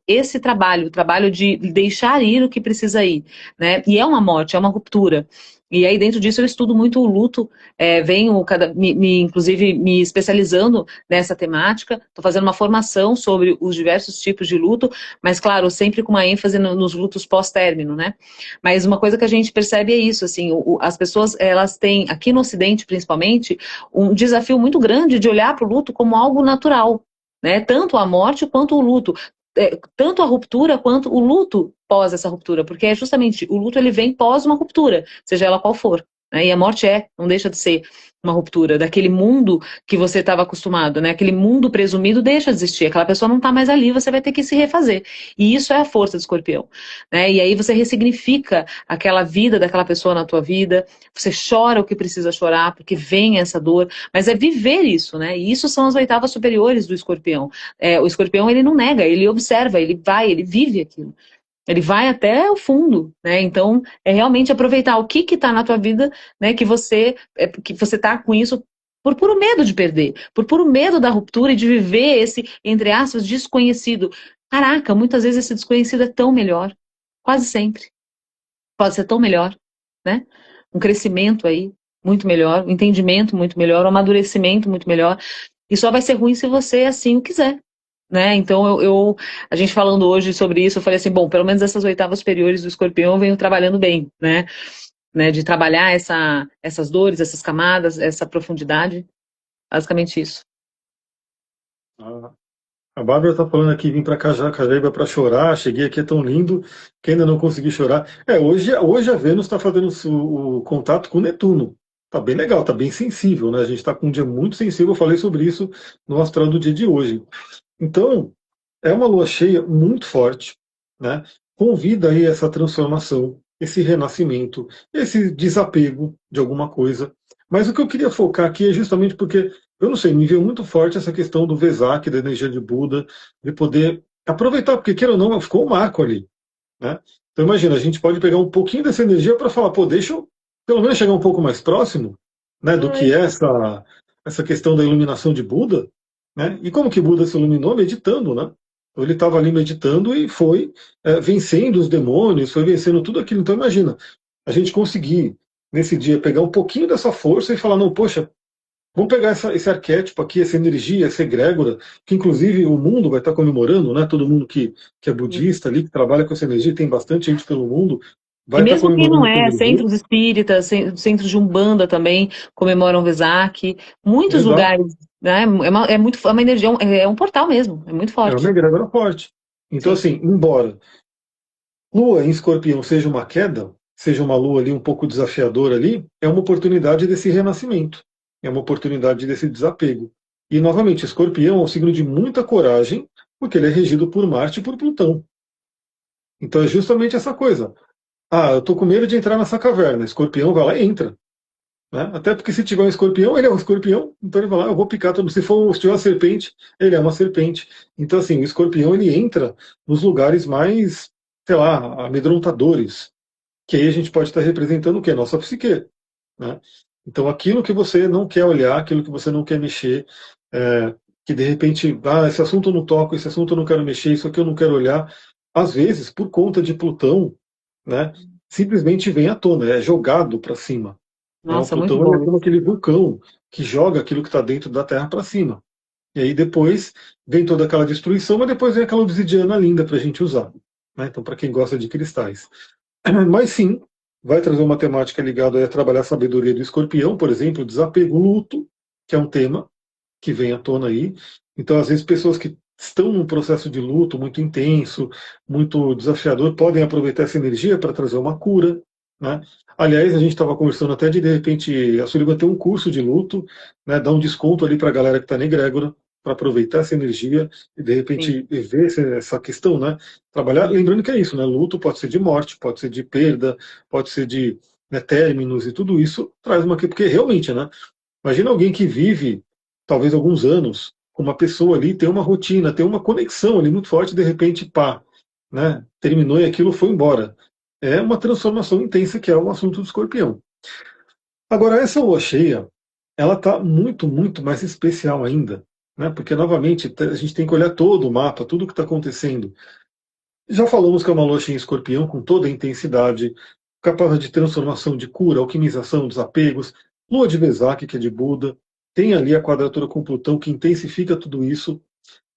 esse trabalho, o trabalho de deixar ir o que precisa ir, né? E é uma morte, é uma ruptura. E aí, dentro disso, eu estudo muito o luto, venho, inclusive, me especializando nessa temática, estou fazendo uma formação sobre os diversos tipos de luto, mas, claro, sempre com uma ênfase nos lutos pós-término, né? Mas uma coisa que a gente percebe é isso, assim, as pessoas, elas têm, aqui no Ocidente, principalmente, um desafio muito grande de olhar para o luto como algo natural, né? Tanto a morte quanto o luto. Tanto a ruptura quanto o luto pós essa ruptura, porque é justamente o luto ele vem pós uma ruptura, seja ela qual for, né? E a morte não deixa de ser uma ruptura daquele mundo que você estava acostumado, né? Aquele mundo presumido deixa de existir, aquela pessoa não está mais ali, você vai ter que se refazer. E isso é a força do escorpião, né? E aí você ressignifica aquela vida daquela pessoa na tua vida, você chora o que precisa chorar, porque vem essa dor, mas é viver isso, né? E isso são as oitavas superiores do escorpião. O escorpião, ele não nega, ele observa, ele vai, ele vive aquilo. Ele vai até o fundo, né? Então, é realmente aproveitar o que está na tua vida, né? Que você tá com isso por puro medo de perder, por puro medo da ruptura e de viver esse, entre aspas, desconhecido. Caraca, muitas vezes esse desconhecido é tão melhor, quase sempre. Pode ser tão melhor, né? Um crescimento aí muito melhor, um entendimento muito melhor, um amadurecimento muito melhor. E só vai ser ruim se você assim o quiser. Né? Então, a gente falando hoje sobre isso, eu falei assim, bom, pelo menos essas oitavas superiores do escorpião eu venho trabalhando bem, né? De trabalhar essas dores, essas camadas, essa profundidade, basicamente isso. Ah, a Bárbara está falando aqui, vim para Cajaíba para chorar, cheguei aqui, é tão lindo, que ainda não consegui chorar. Hoje a Vênus está fazendo o contato com Netuno. Tá bem legal, tá bem sensível, né? A gente está com um dia muito sensível, eu falei sobre isso no astral do dia de hoje. Então, é uma lua cheia muito forte, né? Convida aí essa transformação, esse renascimento, esse desapego de alguma coisa. Mas o que eu queria focar aqui é justamente porque, eu não sei, me veio muito forte essa questão do Vesak, da energia de Buda, de poder aproveitar, porque queira ou não, ficou um marco ali, né? Então imagina, a gente pode pegar um pouquinho dessa energia para falar, pô, deixa eu pelo menos chegar um pouco mais próximo, né, do que Ai, é essa questão da iluminação de Buda, né? E como que Buda se iluminou? Meditando, né? Então, ele estava ali meditando e foi vencendo os demônios, foi vencendo tudo aquilo. Então imagina, a gente conseguir nesse dia pegar um pouquinho dessa força e falar, não, poxa, vamos pegar esse arquétipo aqui, essa energia, essa egrégora, que inclusive o mundo vai estar comemorando, né? Todo mundo que é budista ali, que trabalha com essa energia, tem bastante gente pelo mundo, e vai estar mesmo quem não comemorando essa é, energia. centros espíritas, centros de Umbanda também comemoram Vesak, muitos Exato. lugares, né? É uma energia, é um portal mesmo, é muito É uma forte. egrégora forte. Então, Sim. assim, embora Lua em Escorpião seja uma queda, seja uma lua ali um pouco desafiadora ali, é uma oportunidade desse renascimento, é uma oportunidade desse desapego. E novamente, Escorpião é um signo de muita coragem, porque ele é regido por Marte e por Plutão. Então é justamente essa coisa. Ah, eu tô com medo de entrar nessa caverna. Escorpião vai lá e entra. Né? Até porque se tiver um escorpião, ele é um escorpião, então ele vai lá, eu vou picar todo. Se tiver uma serpente, ele é uma serpente. Então, assim, o escorpião ele entra nos lugares mais, sei lá, amedrontadores. Que aí a gente pode estar representando o quê? Nossa psique. Né? Então, aquilo que você não quer olhar, aquilo que você não quer mexer, que de repente, esse assunto eu não toco, esse assunto eu não quero mexer, isso aqui eu não quero olhar. Às vezes, por conta de Plutão, né, simplesmente vem à tona, é jogado para cima. Né? O Nossa, muito Plutão ele é bom como isso. aquele vulcão que joga aquilo que está dentro da Terra para cima. E aí depois vem toda aquela destruição, mas depois vem aquela obsidiana linda para a gente usar. Né? Então, para quem gosta de cristais. Mas sim, vai trazer uma temática ligada a trabalhar a sabedoria do escorpião, por exemplo, desapego, luto, que é um tema que vem à tona aí. Então, às vezes, pessoas que estão num processo de luto muito intenso, muito desafiador, podem aproveitar essa energia para trazer uma cura. Né? Aliás, a gente estava conversando até de repente, a Sullivan ter um curso de luto, né, dar um desconto ali para a galera que está na egrégora, para aproveitar essa energia e de Sim, repente ver essa questão, né? Trabalhar, sim. lembrando que é isso, né? Luto pode ser de morte, pode ser de perda, pode ser de, né, términos e tudo isso traz uma, porque realmente, né? Imagina alguém que vive talvez alguns anos com uma pessoa ali, tem uma rotina, tem uma conexão ali muito forte, de repente, pá, né? Terminou e aquilo foi embora. É uma transformação intensa que é o assunto do escorpião. Agora, essa lua cheia, ela está muito, muito mais especial ainda, né? Porque, novamente, a gente tem que olhar todo o mapa, tudo o que está acontecendo. Já falamos que é uma lua cheia em escorpião, com toda a intensidade, capaz de transformação, de cura, alquimização dos apegos, lua de Vesak, que é de Buda, tem ali a quadratura com Plutão, que intensifica tudo isso.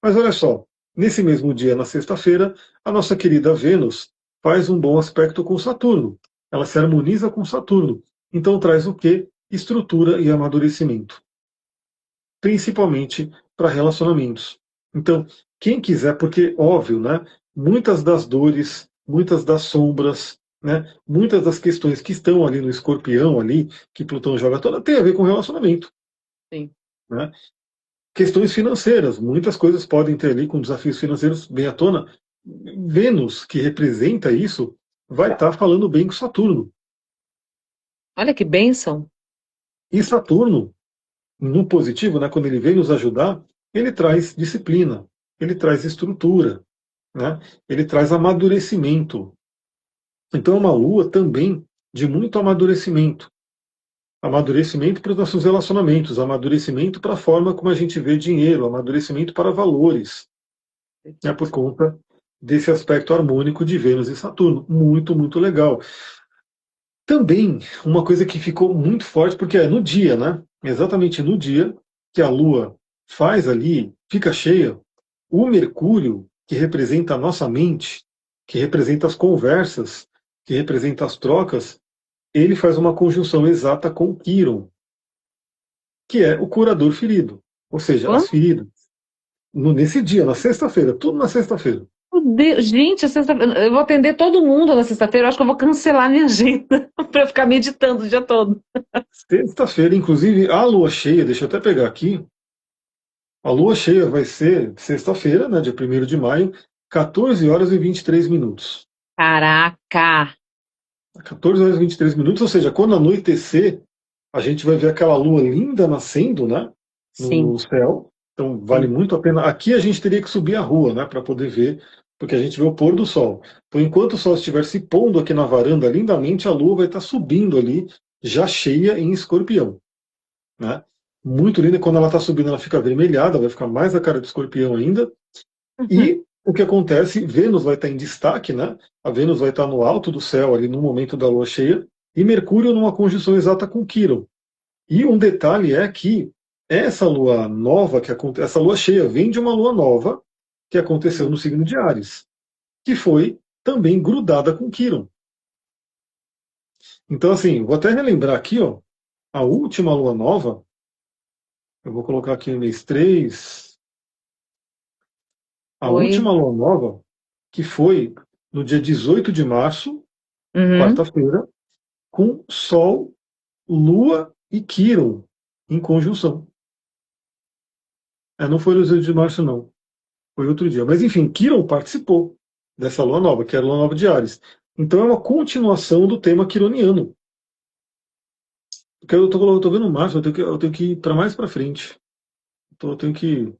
Mas olha só, nesse mesmo dia, na sexta-feira, a nossa querida Vênus faz um bom aspecto com Saturno. Ela se harmoniza com Saturno. Então traz o quê? Estrutura e amadurecimento, principalmente para relacionamentos. Então, quem quiser, porque óbvio, né? Muitas das dores, muitas das sombras, né? Muitas das questões que estão ali no escorpião ali, que Plutão joga toda, tem a ver com relacionamento. Sim. Né? Questões financeiras, muitas coisas podem ter ali com desafios financeiros bem à tona. Vênus, que representa isso, vai estar falando bem com Saturno. Olha que bênção. E Saturno, no positivo, né, quando ele vem nos ajudar, ele traz disciplina, ele traz estrutura. né, ele traz amadurecimento. Então é uma lua também de muito amadurecimento. Amadurecimento para os nossos relacionamentos, amadurecimento para a forma como a gente vê dinheiro, amadurecimento para valores, né, por conta desse aspecto harmônico de Vênus e Saturno. Muito, muito legal. Também, uma coisa que ficou muito forte, porque é no dia, né? Exatamente no dia que a Lua faz ali, fica cheia, o Mercúrio, que representa a nossa mente, que representa as conversas, que representa as trocas, ele faz uma conjunção exata com Quirón, que é o curador ferido. Ou seja, as feridas. Nesse dia, na sexta-feira, tudo na sexta-feira. Meu Deus, gente, eu vou atender todo mundo na sexta-feira. Eu acho que eu vou cancelar minha agenda para ficar meditando o dia todo. Sexta-feira, inclusive, a lua cheia, deixa eu até pegar aqui. A lua cheia vai ser sexta-feira, né, dia 1º de maio, 14 horas e 23 minutos. Caraca! 14 horas e 23 minutos, ou seja, quando anoitecer, a gente vai ver aquela lua linda nascendo, né, Sim, no céu. Então vale sim. muito a pena. Aqui a gente teria que subir a rua, né, para poder ver, porque a gente vê o pôr do sol. Então, enquanto o sol estiver se pondo aqui na varanda lindamente, a lua vai estar subindo ali, já cheia em Escorpião, né? Muito linda. Quando ela está subindo, ela fica avermelhada, vai ficar mais a cara de Escorpião ainda. Uhum. E o que acontece? Vênus vai estar em destaque, né? A Vênus vai estar no alto do céu, ali no momento da lua cheia, e Mercúrio numa conjunção exata com Quirón. E um detalhe é que essa lua nova, essa lua cheia, vem de uma lua nova que aconteceu no signo de Áries, que foi também grudada com Quirón. Então, assim, vou até relembrar aqui, ó, a última lua nova, eu vou colocar aqui no mês 3, a Foi. última lua nova, que foi no dia 18 de março, Uhum. quarta-feira, com Sol, Lua e Quirón em conjunção. Não foi no 18 de março, não. Foi outro dia. Mas enfim, Quirón participou dessa lua nova, que era a lua nova de Áries. Então é uma continuação do tema quironiano. Porque eu tô vendo março, eu tenho que ir para mais para frente. Então eu tenho que.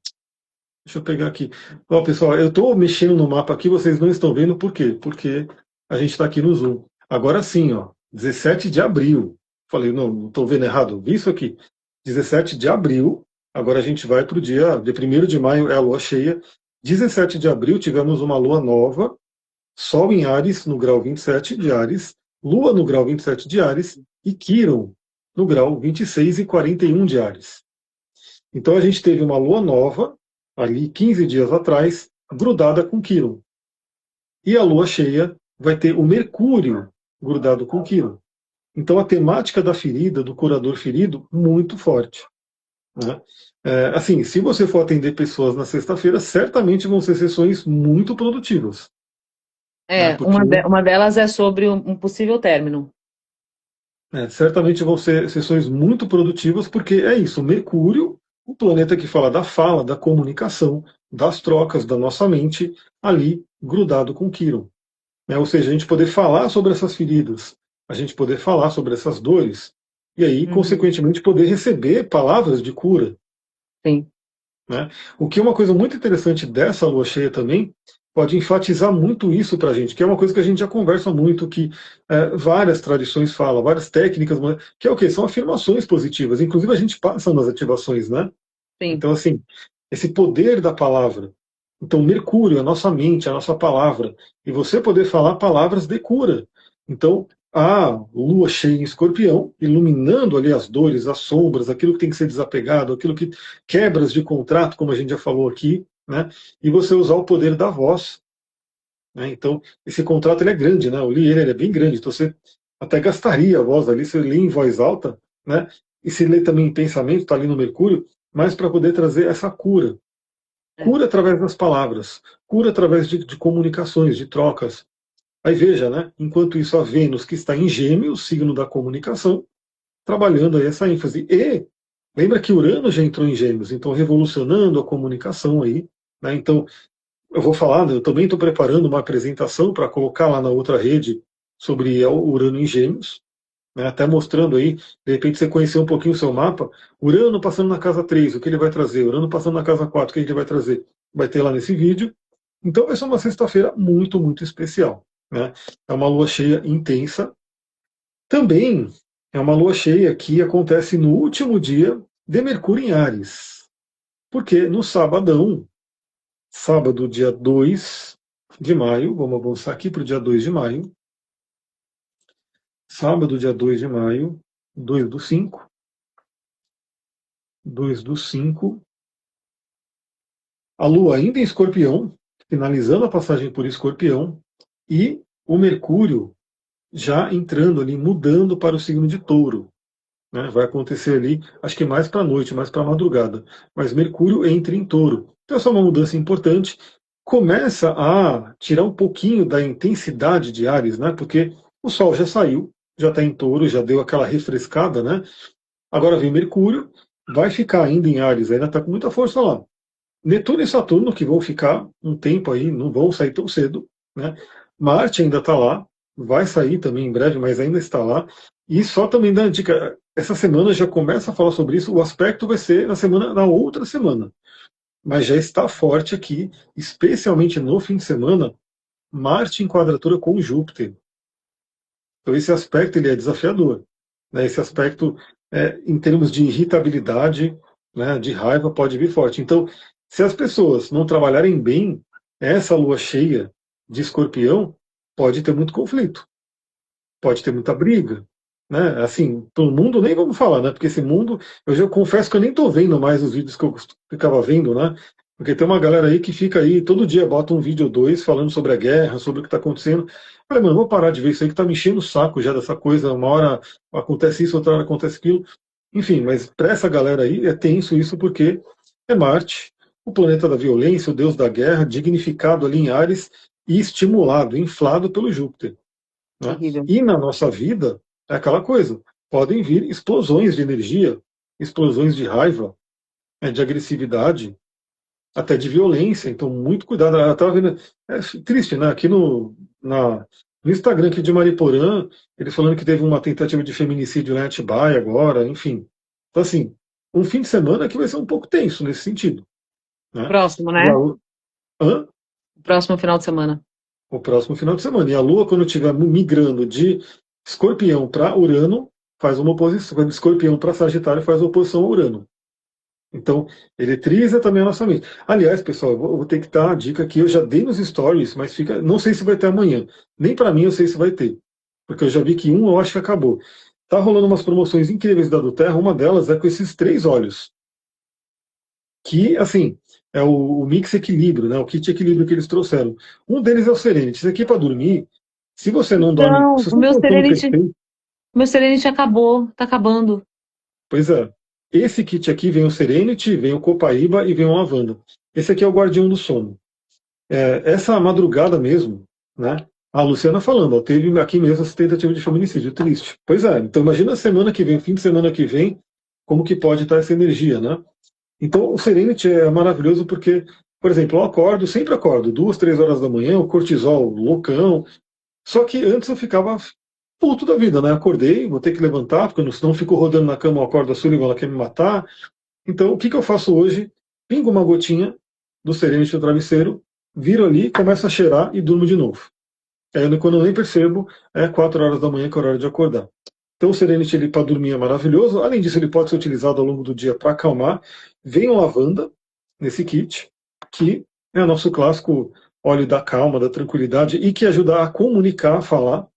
Deixa eu pegar aqui. Ó, pessoal, eu estou mexendo no mapa aqui, vocês não estão vendo por quê? Porque a gente está aqui no Zoom. Agora sim, ó, 17 de abril. Falei, não estou vendo errado. Vi isso aqui. 17 de abril. Agora a gente vai para o dia de 1º de maio, é a lua cheia. 17 de abril tivemos uma lua nova, Sol em Áries, no grau 27 de Áries, Lua no grau 27 de Áries e Quirón no grau 26 e 41 de Áries. Então a gente teve uma lua nova, ali 15 dias atrás, grudada com Quirón. E a lua cheia vai ter o Mercúrio grudado com Quirón. Então a temática da ferida, do curador ferido, muito forte, né? Assim, se você for atender pessoas na sexta-feira, certamente vão ser sessões muito produtivas, né? É, Porque uma delas é sobre um possível término. certamente vão ser sessões muito produtivas, porque é isso, Mercúrio, o planeta que fala da comunicação, das trocas da nossa mente, ali grudado com Quirón. Ou seja, a gente poder falar sobre essas feridas, a gente poder falar sobre essas dores, e aí, Uhum. consequentemente, poder receber palavras de cura. Sim. Né? O que é uma coisa muito interessante dessa lua cheia também, pode enfatizar muito isso para a gente, que é uma coisa que a gente já conversa muito, que várias tradições falam, várias técnicas, que é o quê? São afirmações positivas. Inclusive a gente passa nas ativações, né? Sim. Então, assim, esse poder da palavra. Então, Mercúrio, a nossa mente, a nossa palavra. E você poder falar palavras de cura. Então, a lua cheia em Escorpião, iluminando ali as dores, as sombras, aquilo que tem que ser desapegado, aquilo que quebras de contrato, como a gente já falou aqui, né? E você usar o poder da voz, né? Então, esse contrato ele é grande, né? Eu li ele é bem grande, então você até gastaria a voz ali, você lê em voz alta, né? E se lê também em pensamento, está ali no Mercúrio, mas para poder trazer essa cura. É. Cura através das palavras, cura através de comunicações, de trocas. Aí veja, né? Enquanto isso, a Vênus, que está em Gêmeos, signo da comunicação, trabalhando aí essa ênfase. E lembra que Urano já entrou em Gêmeos, então revolucionando a comunicação aí, né? Então, eu vou falar, eu também estou preparando uma apresentação para colocar lá na outra rede sobre o Urano em Gêmeos, né? Até mostrando aí, de repente você conhecer um pouquinho o seu mapa, Urano passando na casa 3, o que ele vai trazer? Urano passando na casa 4, o que ele vai trazer? Vai ter lá nesse vídeo. Então vai ser uma sexta-feira muito, muito especial. Né? É uma lua cheia intensa. Também é uma lua cheia que acontece no último dia de Mercúrio em Áries. Porque no sabadão, sábado, dia 2 de maio, vamos avançar aqui para o dia 2 de maio, sábado, dia 2 de maio, 2 do 5, 2 do 5, a Lua ainda em Escorpião, finalizando a passagem por Escorpião, e o Mercúrio já entrando ali, mudando para o signo de Touro. Né? Vai acontecer ali, acho que mais para a noite, mais para a madrugada. Mas Mercúrio entra em Touro. Então essa é uma mudança importante. Começa a tirar um pouquinho da intensidade de Áries, né? Porque o Sol já saiu, já está em Touro, já deu aquela refrescada, né? Agora vem Mercúrio, vai ficar ainda em Áries, ainda está com muita força lá. Netuno e Saturno, que vão ficar um tempo aí, não vão sair tão cedo, né? Marte ainda está lá, vai sair também em breve, mas ainda está lá. E só também dá dica, essa semana já começa a falar sobre isso, o aspecto vai ser na outra semana. Mas já está forte aqui, especialmente no fim de semana, Marte em quadratura com Júpiter. Então esse aspecto ele é desafiador. Né? Esse aspecto, em termos de irritabilidade, né, de raiva, pode vir forte. Então, se as pessoas não trabalharem bem, essa lua cheia de Escorpião pode ter muito conflito, pode ter muita briga. Né? Assim, pelo mundo nem vamos falar, né? Porque esse mundo, eu já confesso que eu nem estou vendo mais os vídeos que eu ficava vendo, né? Porque tem uma galera aí que fica aí, todo dia bota um vídeo ou dois falando sobre a guerra, sobre o que está acontecendo. Eu falei, mano, vou parar de ver isso aí que tá me enchendo o saco já dessa coisa. Uma hora acontece isso, outra hora acontece aquilo. Enfim, mas para essa galera aí é tenso isso porque é Marte, o planeta da violência, o deus da guerra, dignificado ali em Ares e estimulado, inflado pelo Júpiter. Né? Terrível. E na nossa vida, é aquela coisa: podem vir explosões de energia, explosões de raiva, de agressividade, até de violência. Então, muito cuidado. Eu estava vendo, é triste, né? Aqui no Instagram aqui de Mariporã, ele falando que teve uma tentativa de feminicídio lá em Atibaia agora, enfim. Então, assim, um fim de semana que vai ser um pouco tenso nesse sentido. Né? Próximo, E a, né? hã? Próximo final de semana. O próximo final de semana. E a Lua, quando estiver migrando de Escorpião para Urano, faz uma oposição. De Escorpião para Sagitário faz oposição a Urano. Então, eletriza também a nossa mente. Aliás, pessoal, eu vou ter que dar a dica que eu já dei nos stories, mas fica, não sei se vai ter amanhã. Nem para mim eu sei se vai ter. Porque eu já vi que um eu acho que acabou. Tá rolando umas promoções incríveis da Duterra, uma delas é com esses 3 óleos. Que, assim, é o Mix Equilíbrio, né? O kit equilíbrio que eles trouxeram. Um deles é o Serenity. Isso aqui é para dormir. Se você não dorme, Então, se você não tem um sono perfeito, o meu Serenity acabou, tá acabando. pois é. Esse kit aqui vem o Serenity, vem o Copaíba e vem o Lavanda. Esse aqui é o Guardião do Sono. Essa madrugada mesmo, né? A Luciana falando, ó, teve aqui mesmo essa tentativa de feminicídio, triste. Pois é, então imagina a semana que vem, fim de semana que vem, como que pode estar essa energia, né? Então o Serenity é maravilhoso porque, por exemplo, eu acordo, sempre acordo, 2, 3 horas da manhã, o cortisol loucão. Só que antes eu ficava puto da vida, né? Acordei, vou ter que levantar, porque senão eu fico rodando na cama, eu acordo a Sullivan, ela quer me matar. Então o que eu faço hoje? Pingo uma gotinha do Serenity no travesseiro, viro ali, começo a cheirar e durmo de novo. Aí quando eu nem percebo, é 4 horas da manhã que é a hora de acordar. Então o Serenity para dormir é maravilhoso. Além disso, ele pode ser utilizado ao longo do dia para acalmar. Vem o lavanda nesse kit, que é o nosso clássico óleo da calma, da tranquilidade e que ajuda a comunicar, a falar.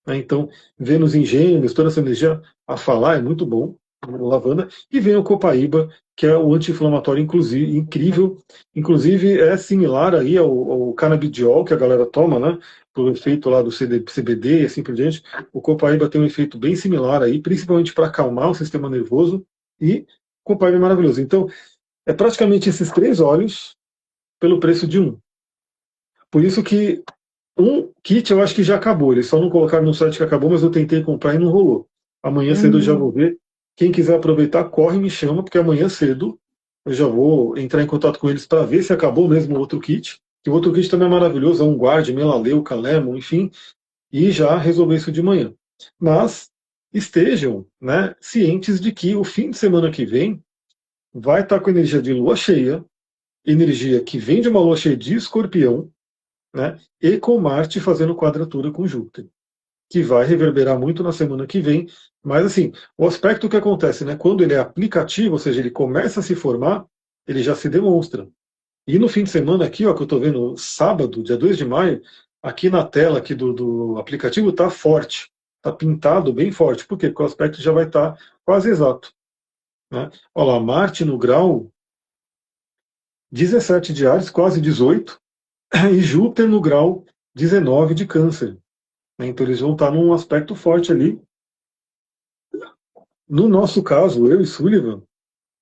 Né? Então, Vênus em Gêmeos, toda essa energia a falar é muito bom, lavanda. E vem o Copaíba, que é o anti-inflamatório incrível. Inclusive, é similar aí ao canabidiol que a galera toma, né? Pelo efeito lá do CBD e assim por diante. O Copaíba tem um efeito bem similar aí, principalmente para acalmar o sistema nervoso. E Copaíba é maravilhoso. Então, é praticamente esses 3 óleos pelo preço de um. Por isso que um kit eu acho que já acabou. Eles só não colocaram no site que acabou, mas eu tentei comprar e não rolou. Amanhã cedo eu já vou Hum, ver. Quem quiser aproveitar, corre e me chama, porque amanhã cedo eu já vou entrar em contato com eles para ver se acabou mesmo o outro kit. Que o outro kit também é maravilhoso, é um guard, melaleuca, lemon, enfim, e já resolver isso de manhã. Mas estejam, né, cientes de que o fim de semana que vem vai estar com energia de lua cheia, energia que vem de uma lua cheia de Escorpião, né, e com Marte fazendo quadratura com Júpiter, que vai reverberar muito na semana que vem. Mas assim, o aspecto que acontece, né, quando ele é aplicativo, ou seja, ele começa a se formar, ele já se demonstra. E no fim de semana aqui, ó, que eu estou vendo sábado, dia 2 de maio, aqui na tela aqui do aplicativo está forte, está pintado bem forte. Por quê? Porque o aspecto já vai estar quase exato. Né? Olha lá, Marte no grau 17 de Áries, quase 18, e Júpiter no grau 19 de Câncer. Né? Então eles vão estar num aspecto forte ali. No nosso caso, eu e Sullivan,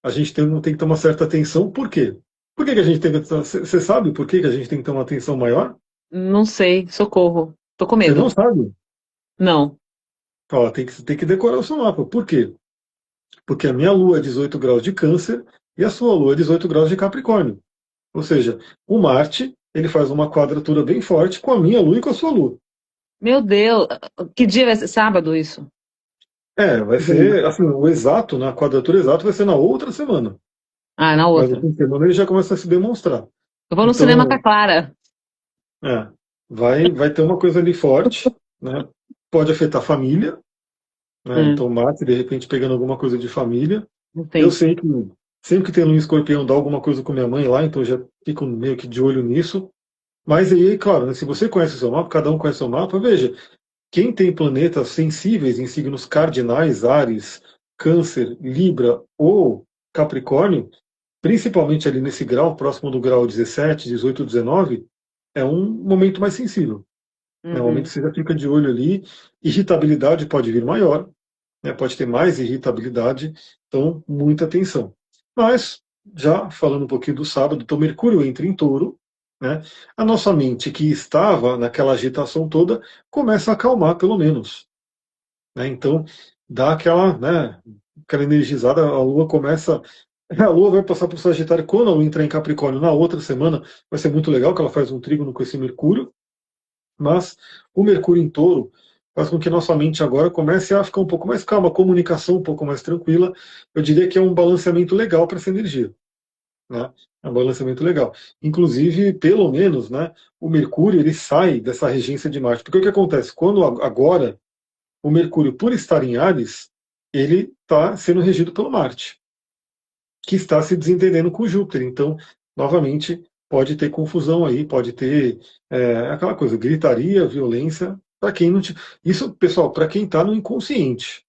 a gente tem que ter uma certa atenção. Por quê? Por que, que a gente tem que. Você sabe por que, que a gente tem que ter uma atenção maior? Não sei, socorro. Tô com Você não medo. sabe. Não. Ó, tem que decorar o seu mapa. Por quê? Porque a minha lua é 18 graus de Câncer e a sua lua é 18 graus de Capricórnio. Ou seja, o Marte ele faz uma quadratura bem forte com a minha lua e com a sua lua. Meu Deus, que dia vai ser? Sábado isso? Vai ser, assim, o exato, na quadratura exata vai ser na outra semana. Ah, na Mas no outra. fim de semana ele já começa a se demonstrar. Eu vou no cinema com a Então, Clara. é, vai ter uma coisa ali forte, né? Pode afetar a família, né? É, Então, Marte, de repente, pegando alguma coisa de família. Eu entendi. sei que sempre que tem um escorpião dá alguma coisa com minha mãe lá, então eu já fico meio que de olho nisso. Mas aí, claro, né, se você conhece o seu mapa, cada um conhece o seu mapa, veja, quem tem planetas sensíveis em signos cardinais, Áries, Câncer, Libra ou Capricórnio, principalmente ali nesse grau, próximo do grau 17, 18, 19, é um momento mais sensível. Né? Um momento que Uhum. você já fica de olho ali, irritabilidade pode vir maior, né? Pode ter mais irritabilidade, então muita atenção. Mas, já falando um pouquinho do sábado, então Mercúrio entra em touro, né? A nossa mente que estava naquela agitação toda começa a acalmar, pelo menos. Né? Então, dá aquela, né, aquela energizada, a Lua começa. A Lua vai passar para o Sagitário quando a Lua entrar em Capricórnio na outra semana, vai ser muito legal, que ela faz um trígono com esse Mercúrio, mas o Mercúrio em touro faz com que nossa mente agora comece a ficar um pouco mais calma, a comunicação um pouco mais tranquila. Eu diria que é um balanceamento legal para essa energia. Né? É um balanceamento legal. Inclusive, pelo menos, né, o Mercúrio ele sai dessa regência de Marte. Porque o que acontece? Quando agora o Mercúrio, por estar em Áries, ele está sendo regido pelo Marte, que está se desentendendo com Júpiter. Então, novamente, pode ter confusão aí, pode ter aquela coisa, gritaria, violência, para quem não. Isso, pessoal, para quem está no inconsciente,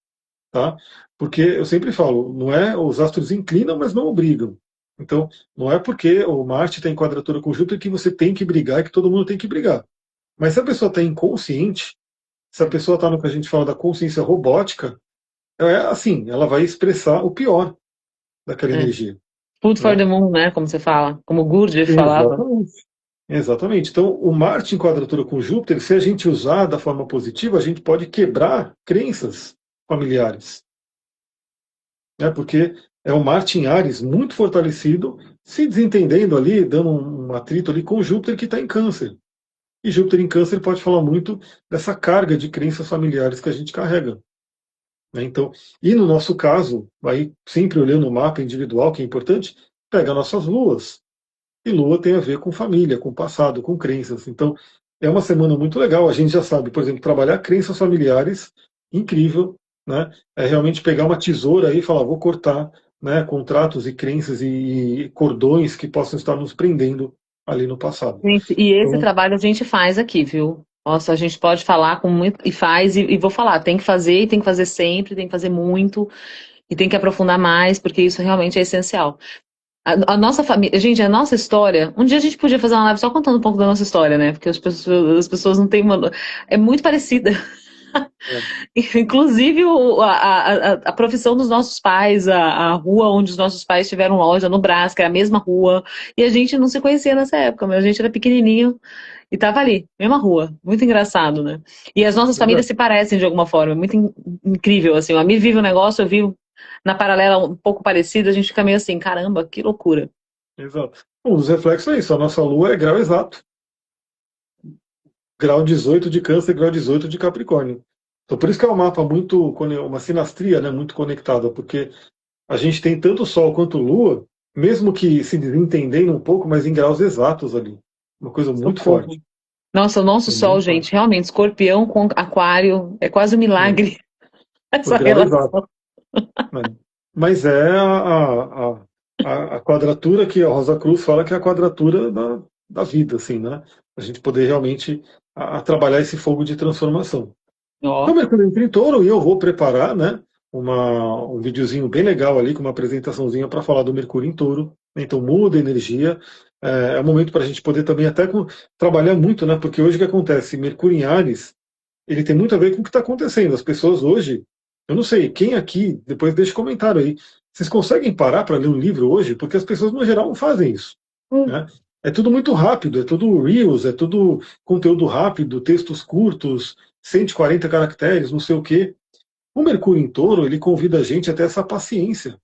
tá? Porque eu sempre falo, não é os astros inclinam, mas não obrigam. Então, não é porque o Marte está em quadratura com Júpiter que você tem que brigar e que todo mundo tem que brigar. Mas se a pessoa está inconsciente, se a pessoa está no que a gente fala da consciência robótica, assim, ela vai expressar o pior daquela É. energia. Food for Né? the moon, né? Como você fala. Como o Gurdjieff falava. Exatamente. Exatamente. Então, o Marte em quadratura com Júpiter, se a gente usar da forma positiva, a gente pode quebrar crenças familiares. Né? Porque é o Marte em Áries muito fortalecido, se desentendendo ali, dando um atrito ali com Júpiter que está em Câncer. E Júpiter em Câncer pode falar muito dessa carga de crenças familiares que a gente carrega. Né? Então, e no nosso caso, aí sempre olhando o mapa individual, que é importante, pega nossas luas. E lua tem a ver com família, com passado, com crenças. Então, é uma semana muito legal. A gente já sabe, por exemplo, trabalhar crenças familiares, incrível. Né? É realmente pegar uma tesoura aí e falar, vou cortar, né, contratos e crenças e cordões que possam estar nos prendendo ali no passado. Gente, e esse Então, trabalho a gente faz aqui, viu? Nossa, a gente pode falar com muito. E faz, e vou falar, tem que fazer, e tem que fazer sempre, tem que fazer muito, e tem que aprofundar mais, porque isso realmente é essencial. A nossa família, gente, a nossa história. Um dia a gente podia fazer uma live só contando um pouco da nossa história, né? Porque as pessoas não têm uma. É muito parecida. é, Inclusive a profissão dos nossos pais, a rua onde os nossos pais tiveram loja no Brás, que é a mesma rua. E a gente não se conhecia nessa época, mas a gente era pequenininho e tava ali, mesma rua. Muito engraçado, né? E as nossas famílias verdade. se parecem de alguma forma. É muito incrível, assim. A Mi vive um negócio, eu vivo na paralela um pouco parecido, a gente fica meio assim, caramba, que loucura. Exato. Um dos reflexos é isso. A nossa lua é grau exato. Grau 18 de Câncer, grau 18 de Capricórnio. Então, por isso que é um mapa muito, uma sinastria, né, muito conectada, porque a gente tem tanto Sol quanto Lua mesmo que se desentendendo um pouco, mas em graus exatos ali. Uma coisa muito Socorro. forte. Nossa, o nosso É Sol, muito forte. gente, realmente, Escorpião com Aquário, é quase um É, milagre o essa grau exato. relação. Né? Mas é a quadratura que a Rosa Cruz fala que é a quadratura da vida, assim, né? A gente poder realmente trabalhar esse fogo de transformação. Então, Ó, Mercúrio entra em Touro e eu vou preparar, né, um videozinho bem legal ali, com uma apresentaçãozinha para falar do Mercúrio em Touro. Então, muda a energia. É um momento para a gente poder também até trabalhar muito, né? Porque hoje o que acontece? Mercúrio em Ares, ele tem muito a ver com o que está acontecendo. As pessoas hoje, eu não sei, quem aqui, depois deixa comentário aí, vocês conseguem parar para ler um livro hoje? Porque as pessoas, no geral, não fazem isso. hum, Né? É tudo muito rápido, é tudo Reels, é tudo conteúdo rápido, textos curtos, 140 caracteres, não sei o quê. O Mercúrio em Touro, ele convida a gente a ter essa paciência,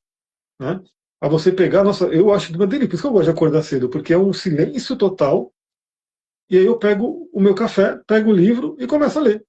né? A você pegar, nossa, eu acho uma delícia, por isso que eu gosto de acordar cedo, porque é um silêncio total, e aí eu pego o meu café, pego o livro e começo a ler.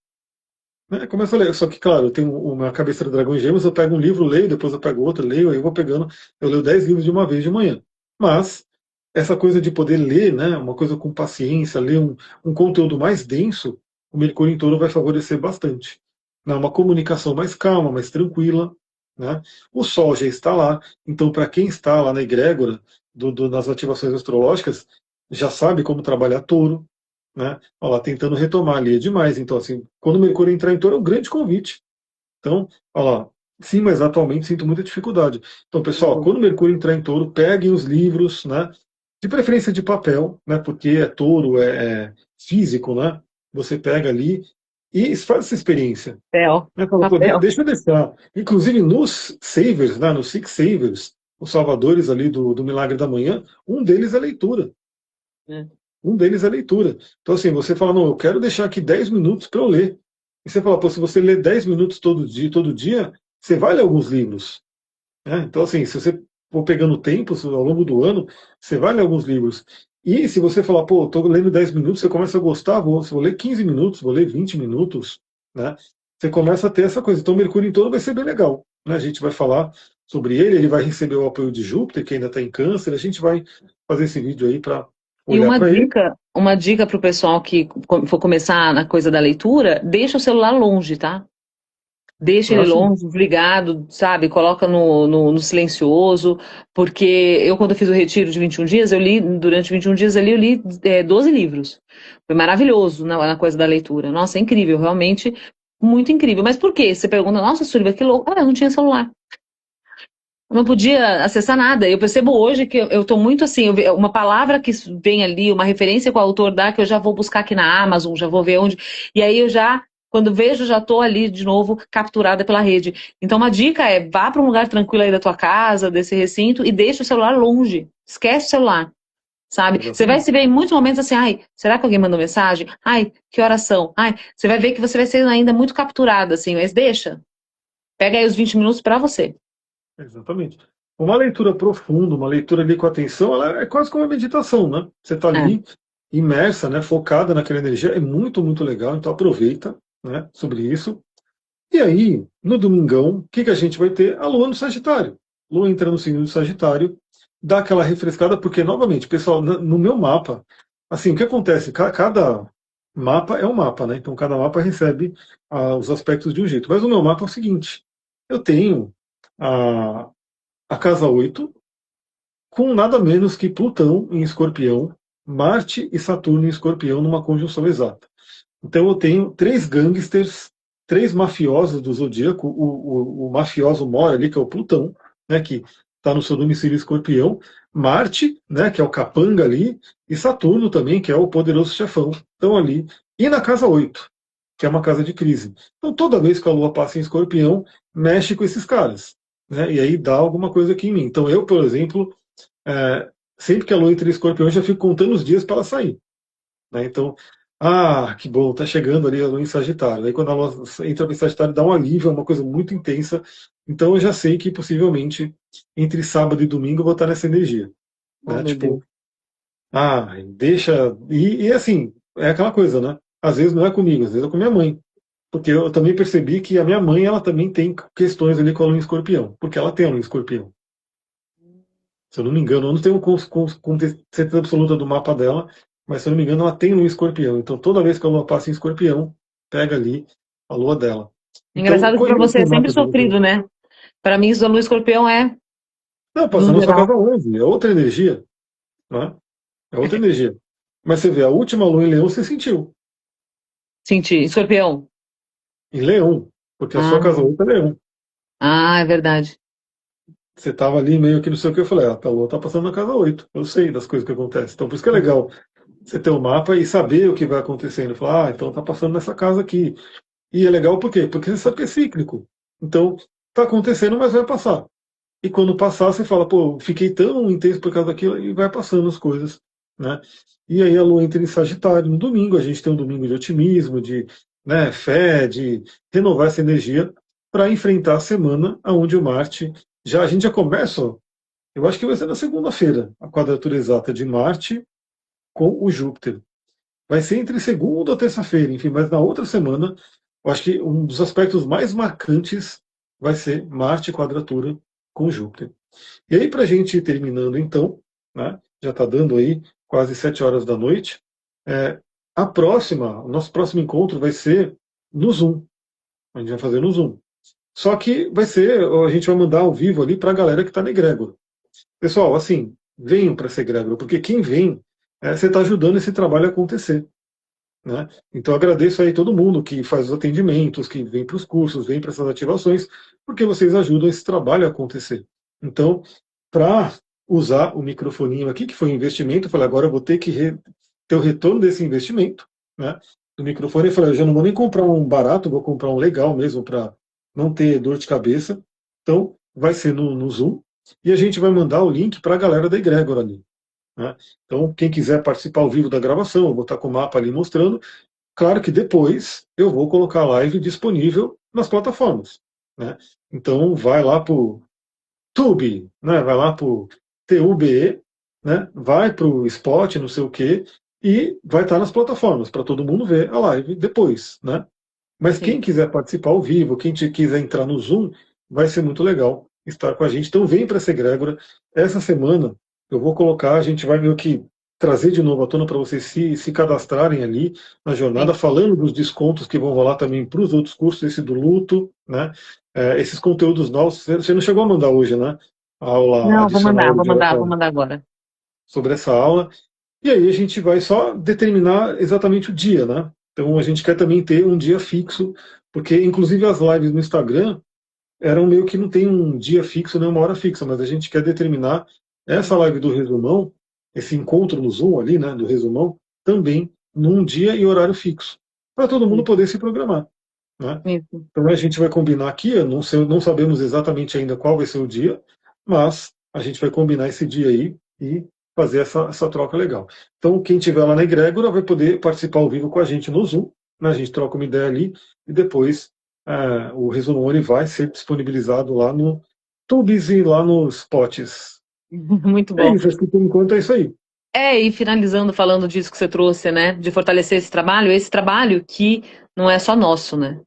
Né? Começo a ler. Só que, claro, eu tenho uma cabeça do Dragão em Gêmeos, eu pego um livro, leio, depois eu pego outro, leio, aí eu vou pegando, eu leio 10 livros de uma vez de manhã. Mas essa coisa de poder ler, né, uma coisa com paciência, ler um conteúdo mais denso, o Mercúrio em Touro vai favorecer bastante. Né, uma comunicação mais calma, mais tranquila. Né? O Sol já está lá, então para quem está lá na egrégora das ativações astrológicas, já sabe como trabalhar touro, né? Olha lá, tentando retomar ali, é demais. Então, assim, quando o Mercúrio entrar em touro é um grande convite. Então, olha lá, sim, mas atualmente sinto muita dificuldade. Então, pessoal, quando o Mercúrio entrar em touro, peguem os livros, né? De preferência de papel, né? Porque é touro, é físico, né? Você pega ali e faz essa experiência. papel, Né? Fala, pô, papel. deixa eu deixar. Inclusive nos Savers, né? Nos Six Savers, os salvadores ali do Milagre da Manhã, um deles é leitura. Né? Um deles é leitura. Então, assim, você fala, não, eu quero deixar aqui 10 minutos para eu ler. E você fala, pô, se você ler 10 minutos todo dia, você vai ler alguns livros. Né? Então, assim, se você for pegando tempo ao longo do ano, você vai ler alguns livros. E se você falar, pô, estou lendo 10 minutos, você começa a gostar, vou ler 15 minutos, vou ler 20 minutos, né? Você começa a ter essa coisa. Então, Mercúrio em Touro vai ser bem legal. Né? A gente vai falar sobre ele vai receber o apoio de Júpiter, que ainda está em Câncer. A gente vai fazer esse vídeo aí para E olhar para ele. uma dica para o pessoal que for começar na coisa da leitura, deixa o celular longe, tá? Deixa ele Assim, longe, desligado, sabe? Coloca no silencioso, porque eu, quando fiz o retiro de 21 dias, eu li, durante 21 dias ali, eu li 12 livros. Foi maravilhoso na coisa da leitura. Nossa, é incrível, realmente muito incrível. Mas por quê? Você pergunta, nossa, Súliva, que louco. Ah, eu não tinha celular. Eu não podia acessar nada. Eu percebo hoje que eu estou muito assim, uma palavra que vem ali, uma referência que o autor dá, que eu já vou buscar aqui na Amazon, já vou ver onde. E aí eu já, quando vejo, já estou ali de novo capturada pela rede. Então, uma dica é vá para um lugar tranquilo aí da tua casa, desse recinto, e deixa o celular longe. Esquece o celular. Sabe? Você vai exatamente. se ver em muitos momentos assim, ai, será que alguém mandou mensagem? Ai, que oração? Ai, você vai ver que você vai ser ainda muito capturada, assim, mas deixa. Pega aí os 20 minutos para você. Exatamente. Uma leitura profunda, uma leitura ali com atenção, ela é quase como uma meditação, né? Você está É. ali imersa, né, focada naquela energia, é muito, muito legal, então aproveita, né, sobre isso. E aí, no domingão, o que a gente vai ter? A Lua no Sagitário. Lua entra no signo do Sagitário, dá aquela refrescada, porque, novamente, pessoal, no meu mapa, assim, o que acontece? Cada mapa é um mapa, né? Então, cada mapa recebe os aspectos de um jeito. Mas o meu mapa é o seguinte: eu tenho a, a casa 8 com nada menos que Plutão em Escorpião, Marte e Saturno em Escorpião numa conjunção exata. Então eu tenho três gangsters, três mafiosos do zodíaco. O mafioso mora ali, que é o Plutão, né, que está no seu domicílio Escorpião, Marte, né, que é o capanga ali, e Saturno também, que é o poderoso chefão, estão ali. E na casa 8, que é uma casa de crise. Então toda vez que a Lua passa em Escorpião, mexe com esses caras. Né, e aí dá alguma coisa aqui em mim. Então eu, por exemplo, sempre que a Lua entra em Escorpião, eu já fico contando os dias para ela sair. Né? Então, que bom, tá chegando ali a Lua em Sagitário. Aí quando a Lua entra em Sagitário, dá um alívio, é uma coisa muito intensa. Então eu já sei que possivelmente entre sábado e domingo eu vou estar nessa energia. Oh, Né? meu Tipo, Deus. deixa. E assim, é aquela coisa, né? Às vezes não é comigo, às vezes é com minha mãe. Porque eu também percebi que a minha mãe, ela também tem questões ali com a Lua em Escorpião. Porque ela tem a Lua em Escorpião. Se eu não me engano, eu não tenho certeza absoluta do mapa dela, mas se eu não me engano, ela tem lua em escorpião. Então, toda vez que a lua passa em escorpião, pega ali a lua dela. Então, Engraçado que para conheça você é o sempre mapa de vocês. sofrido, né? Para mim, isso da lua escorpião é, Não, no passando na sua geral. casa 11, é outra energia, né? É outra energia. Mas você vê, a última lua em Leão você sentiu. Senti. Escorpião. Em Leão, porque a sua casa Ah, 8 é Leão. ah, é verdade. Você estava ali meio que não sei o que, eu falei, a lua está passando na casa 8. Eu sei das coisas que acontecem. Então, por isso que é legal você ter o mapa e saber o que vai acontecendo. Falar, ah, então está passando nessa casa aqui. E é legal por quê? Porque você sabe que é cíclico. Então, está acontecendo, mas vai passar. E quando passar, você fala, pô, fiquei tão intenso por causa daquilo, e vai passando as coisas, né? E aí a lua entra em Sagitário. No domingo, a gente tem um domingo de otimismo, de, né, fé, de renovar essa energia para enfrentar a semana onde o Marte, já a gente já começa, ó, eu acho que vai ser na segunda-feira, a quadratura exata de Marte com o Júpiter. Vai ser entre segunda ou terça-feira, enfim, mas na outra semana, eu acho que um dos aspectos mais marcantes vai ser Marte quadratura com Júpiter. E aí, para a gente ir terminando, então, né, já está dando aí quase 7 horas da noite, é, o nosso próximo encontro vai ser no Zoom. A gente vai fazer no Zoom. Só que a gente vai mandar ao vivo ali para a galera que está na egrégora. Pessoal, assim, venham para essa egrégora, porque quem vem, você está ajudando esse trabalho a acontecer. Né? Então agradeço aí todo mundo que faz os atendimentos, que vem para os cursos, vem para essas ativações, porque vocês ajudam esse trabalho a acontecer. Então, para usar o microfoninho aqui, que foi um investimento, eu falei, agora eu vou ter que ter o retorno desse investimento, né? Do microfone, eu falei, eu já não vou nem comprar um barato, vou comprar um legal mesmo para não ter dor de cabeça. Então, vai ser no Zoom, e a gente vai mandar o link para a galera da Egrégora ali. Né? Então, quem quiser participar ao vivo da gravação, eu vou estar com o mapa ali mostrando. Claro que depois eu vou colocar a live disponível nas plataformas. Né? Então, vai lá para o Tube, né? Vai lá para o TUBE, né? Vai para o Spot, não sei o quê, e vai estar nas plataformas para todo mundo ver a live depois. Né? Mas quem Sim. quiser participar ao vivo, quem quiser entrar no Zoom, vai ser muito legal estar com a gente. Então vem para essa egrégora. Essa semana eu vou colocar, a gente vai meio que trazer de novo à tona para vocês se cadastrarem ali na jornada, Sim. falando dos descontos que vão rolar também para os outros cursos, esse do luto, né? Esses conteúdos novos. Você não chegou a mandar hoje, né? A aula Não, vou adicional mandar, ali vou mandar, vou direta mandar agora. sobre essa aula. E aí a gente vai só determinar exatamente o dia, né? Então a gente quer também ter um dia fixo, porque inclusive as lives no Instagram eram meio que não tem um dia fixo, nem uma hora fixa, mas a gente quer determinar essa live do resumão, esse encontro no Zoom ali, né, do resumão, também num dia e horário fixo, para todo mundo Isso, poder se programar. Né? isso. Então a gente vai combinar aqui, eu não, sei, não sabemos exatamente ainda qual vai ser o dia, mas a gente vai combinar esse dia aí e fazer essa troca legal. Então quem estiver lá na egrégora vai poder participar ao vivo com a gente no Zoom, né? A gente troca uma ideia ali e depois o resumo ele vai ser disponibilizado lá no Tubes e lá nos potes. Muito É bom. isso, acho que por enquanto é isso aí. E finalizando falando disso que você trouxe, né, de fortalecer esse trabalho que não é só nosso, né?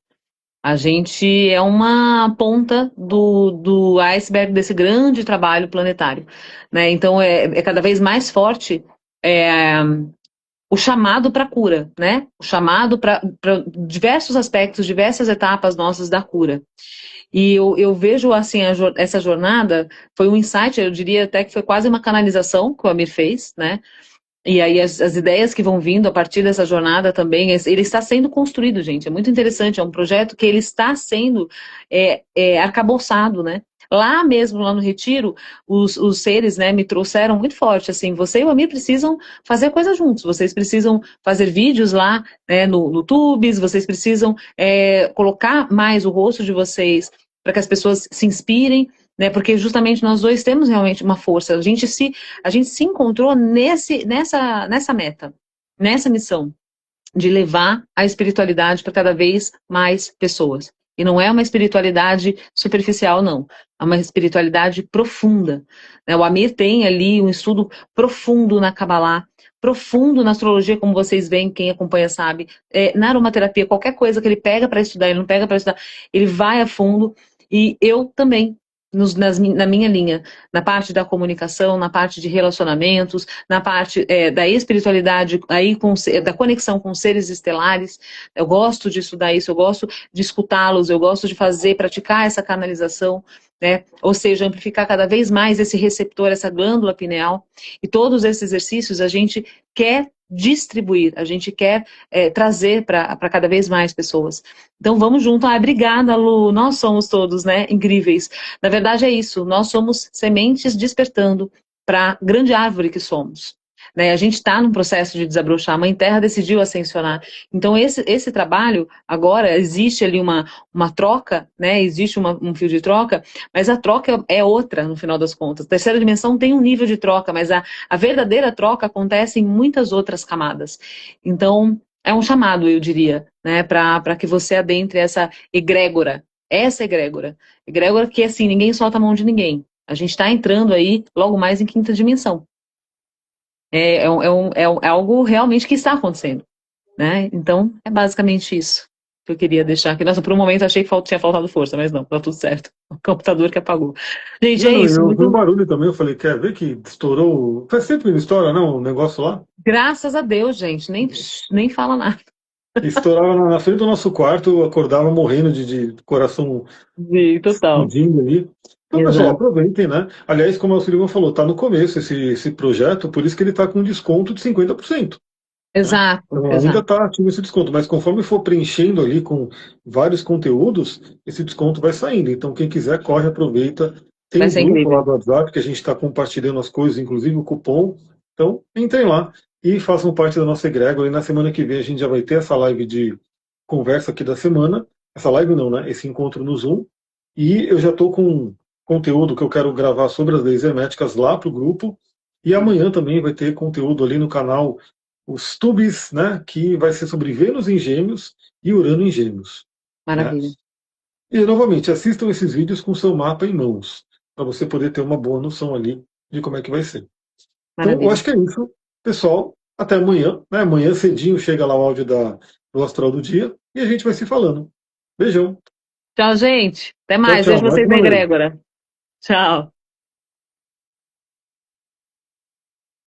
A gente é uma ponta do iceberg desse grande trabalho planetário, né? Então é cada vez mais forte é, o chamado para a cura, né? O chamado para diversos aspectos, diversas etapas nossas da cura. E eu vejo assim essa jornada foi um insight, eu diria até que foi quase uma canalização que o Amir fez, né? E aí as ideias que vão vindo a partir dessa jornada também, ele está sendo construído, gente. É muito interessante, é um projeto que ele está sendo arcaboçado, né? Lá mesmo, lá no Retiro, os seres, né, me trouxeram muito forte, assim, você e o Amir precisam fazer coisas juntos, vocês precisam fazer vídeos lá, né, no Tubes, vocês precisam colocar mais o rosto de vocês para que as pessoas se inspirem, né, porque justamente nós dois temos realmente uma força, a gente se encontrou nessa meta, nessa missão de levar a espiritualidade para cada vez mais pessoas. E não é uma espiritualidade superficial, não. É uma espiritualidade profunda. O Amir tem ali um estudo profundo na Kabbalah, profundo na astrologia, como vocês veem, quem acompanha sabe. Na aromaterapia, qualquer coisa que ele pega para estudar, ele não pega para estudar, ele vai a fundo. E eu também. na minha linha, na parte da comunicação, na parte de relacionamentos, na parte da espiritualidade, aí da conexão com seres estelares. Eu gosto de estudar isso, eu gosto de escutá-los, eu gosto de praticar essa canalização, né? Ou seja, amplificar cada vez mais esse receptor, essa glândula pineal. E todos esses exercícios a gente quer distribuir, a gente quer trazer para cada vez mais pessoas. Então vamos junto. Obrigada, Lu. Nós somos todos, né, incríveis. Na verdade é isso, nós somos sementes despertando para a grande árvore que somos. Né? A gente está num processo de desabrochar, a Mãe Terra decidiu ascensionar. Então esse trabalho, agora existe ali uma troca, né? Existe um fio de troca, mas a troca é outra no final das contas. A terceira dimensão tem um nível de troca, mas a verdadeira troca acontece em muitas outras camadas. Então é um chamado, eu diria, né, para que você adentre essa egrégora. Essa egrégora. Egrégora que, assim, ninguém solta a mão de ninguém. A gente está entrando aí, logo mais, em quinta dimensão. É algo realmente que está acontecendo. Né? Então, é basicamente isso que eu queria deixar aqui. Nossa, por um momento achei que tinha faltado força, mas não, tá tudo certo. O computador que apagou. Gente, é Não, isso. eu ouvi um Muito... barulho também, eu falei, quer ver que estourou? Faz tempo que não estoura, não, o negócio lá? Graças a Deus, gente. Nem fala nada. Estourava na frente do nosso quarto, eu acordava morrendo de coração Total. explodindo ali. Então, pessoal, Exato. aproveitem, né? Aliás, como o Sullivan falou, está no começo esse projeto, por isso que ele está com desconto de 50%. Né? Exato, Então, ainda exato. está ativo esse desconto, mas conforme for preenchendo ali com vários conteúdos, esse desconto vai saindo. Então, quem quiser, corre, aproveita. Tem Vai o ser grupo lá incrível. do WhatsApp, que a gente está compartilhando as coisas, inclusive o cupom. Então, entrem lá e façam parte da nossa egrégora. E na semana que vem a gente já vai ter essa live de conversa aqui da semana. Essa live não, né? Esse encontro no Zoom. E eu já estou com conteúdo que eu quero gravar sobre as leis herméticas lá para o grupo. E amanhã também vai ter conteúdo ali no canal Os Tubes, né? Que vai ser sobre Vênus em Gêmeos e Urano em Gêmeos. Né? Maravilha. E novamente, assistam esses vídeos com seu mapa em mãos, para você poder ter uma boa noção ali de como é que vai ser. Então, eu Maravilha. acho que é isso, pessoal. Até amanhã. Né? Amanhã cedinho chega lá o áudio do Astral do Dia e a gente vai se falando. Beijão. Tchau, gente. Até Tchau, mais. tchau. Vejo Mais vocês na uma vez. egrégora. Tchau.